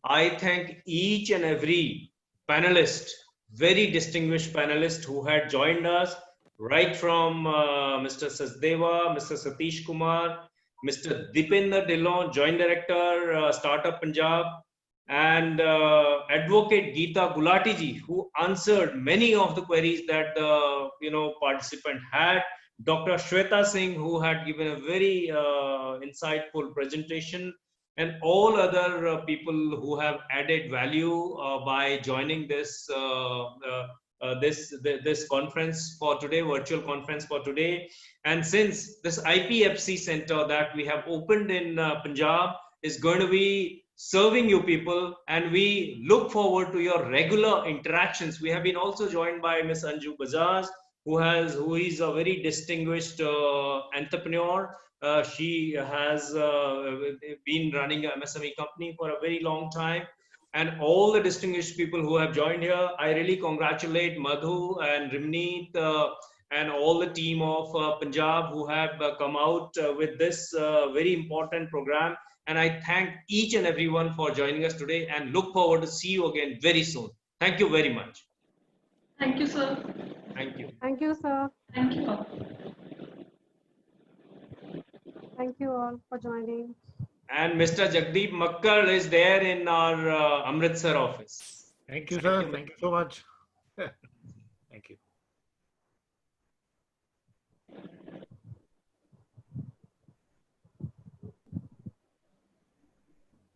I thank each and every panelist, very distinguished panelist who had joined us, right from Mr. Sachdeva, Mr. Satish Kumar, Mr. Dipender Dillon, Joint Director, Startup Punjab, and Advocate Geeta Gulati ji, who answered many of the queries that the participant had. Dr. Shweta Singh, who had given a very insightful presentation, and all other people who have added value by joining this this conference for today, virtual conference for today. And since this IPFC center that we have opened in Punjab is going to be serving you people, and we look forward to your regular interactions. We have been also joined by Ms. Anju Bajaj, who is a very distinguished entrepreneur. She has been running a MSME company for a very long time. And all the distinguished people who have joined here, I really congratulate Madhu and Rimneet and all the team of Punjab who have come out with this very important program. And I thank each and everyone for joining us today and look forward to see you again very soon. Thank you very much. Thank you, sir. Thank you. Thank you, sir. Thank you all. Thank you all for joining. And Mr. Jagdeep Makkar is there in our Amritsar office. Thank you, sir. Thank you so much. Thank you.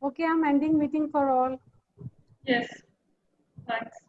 Okay, I'm ending meeting for all. Yes. Thanks.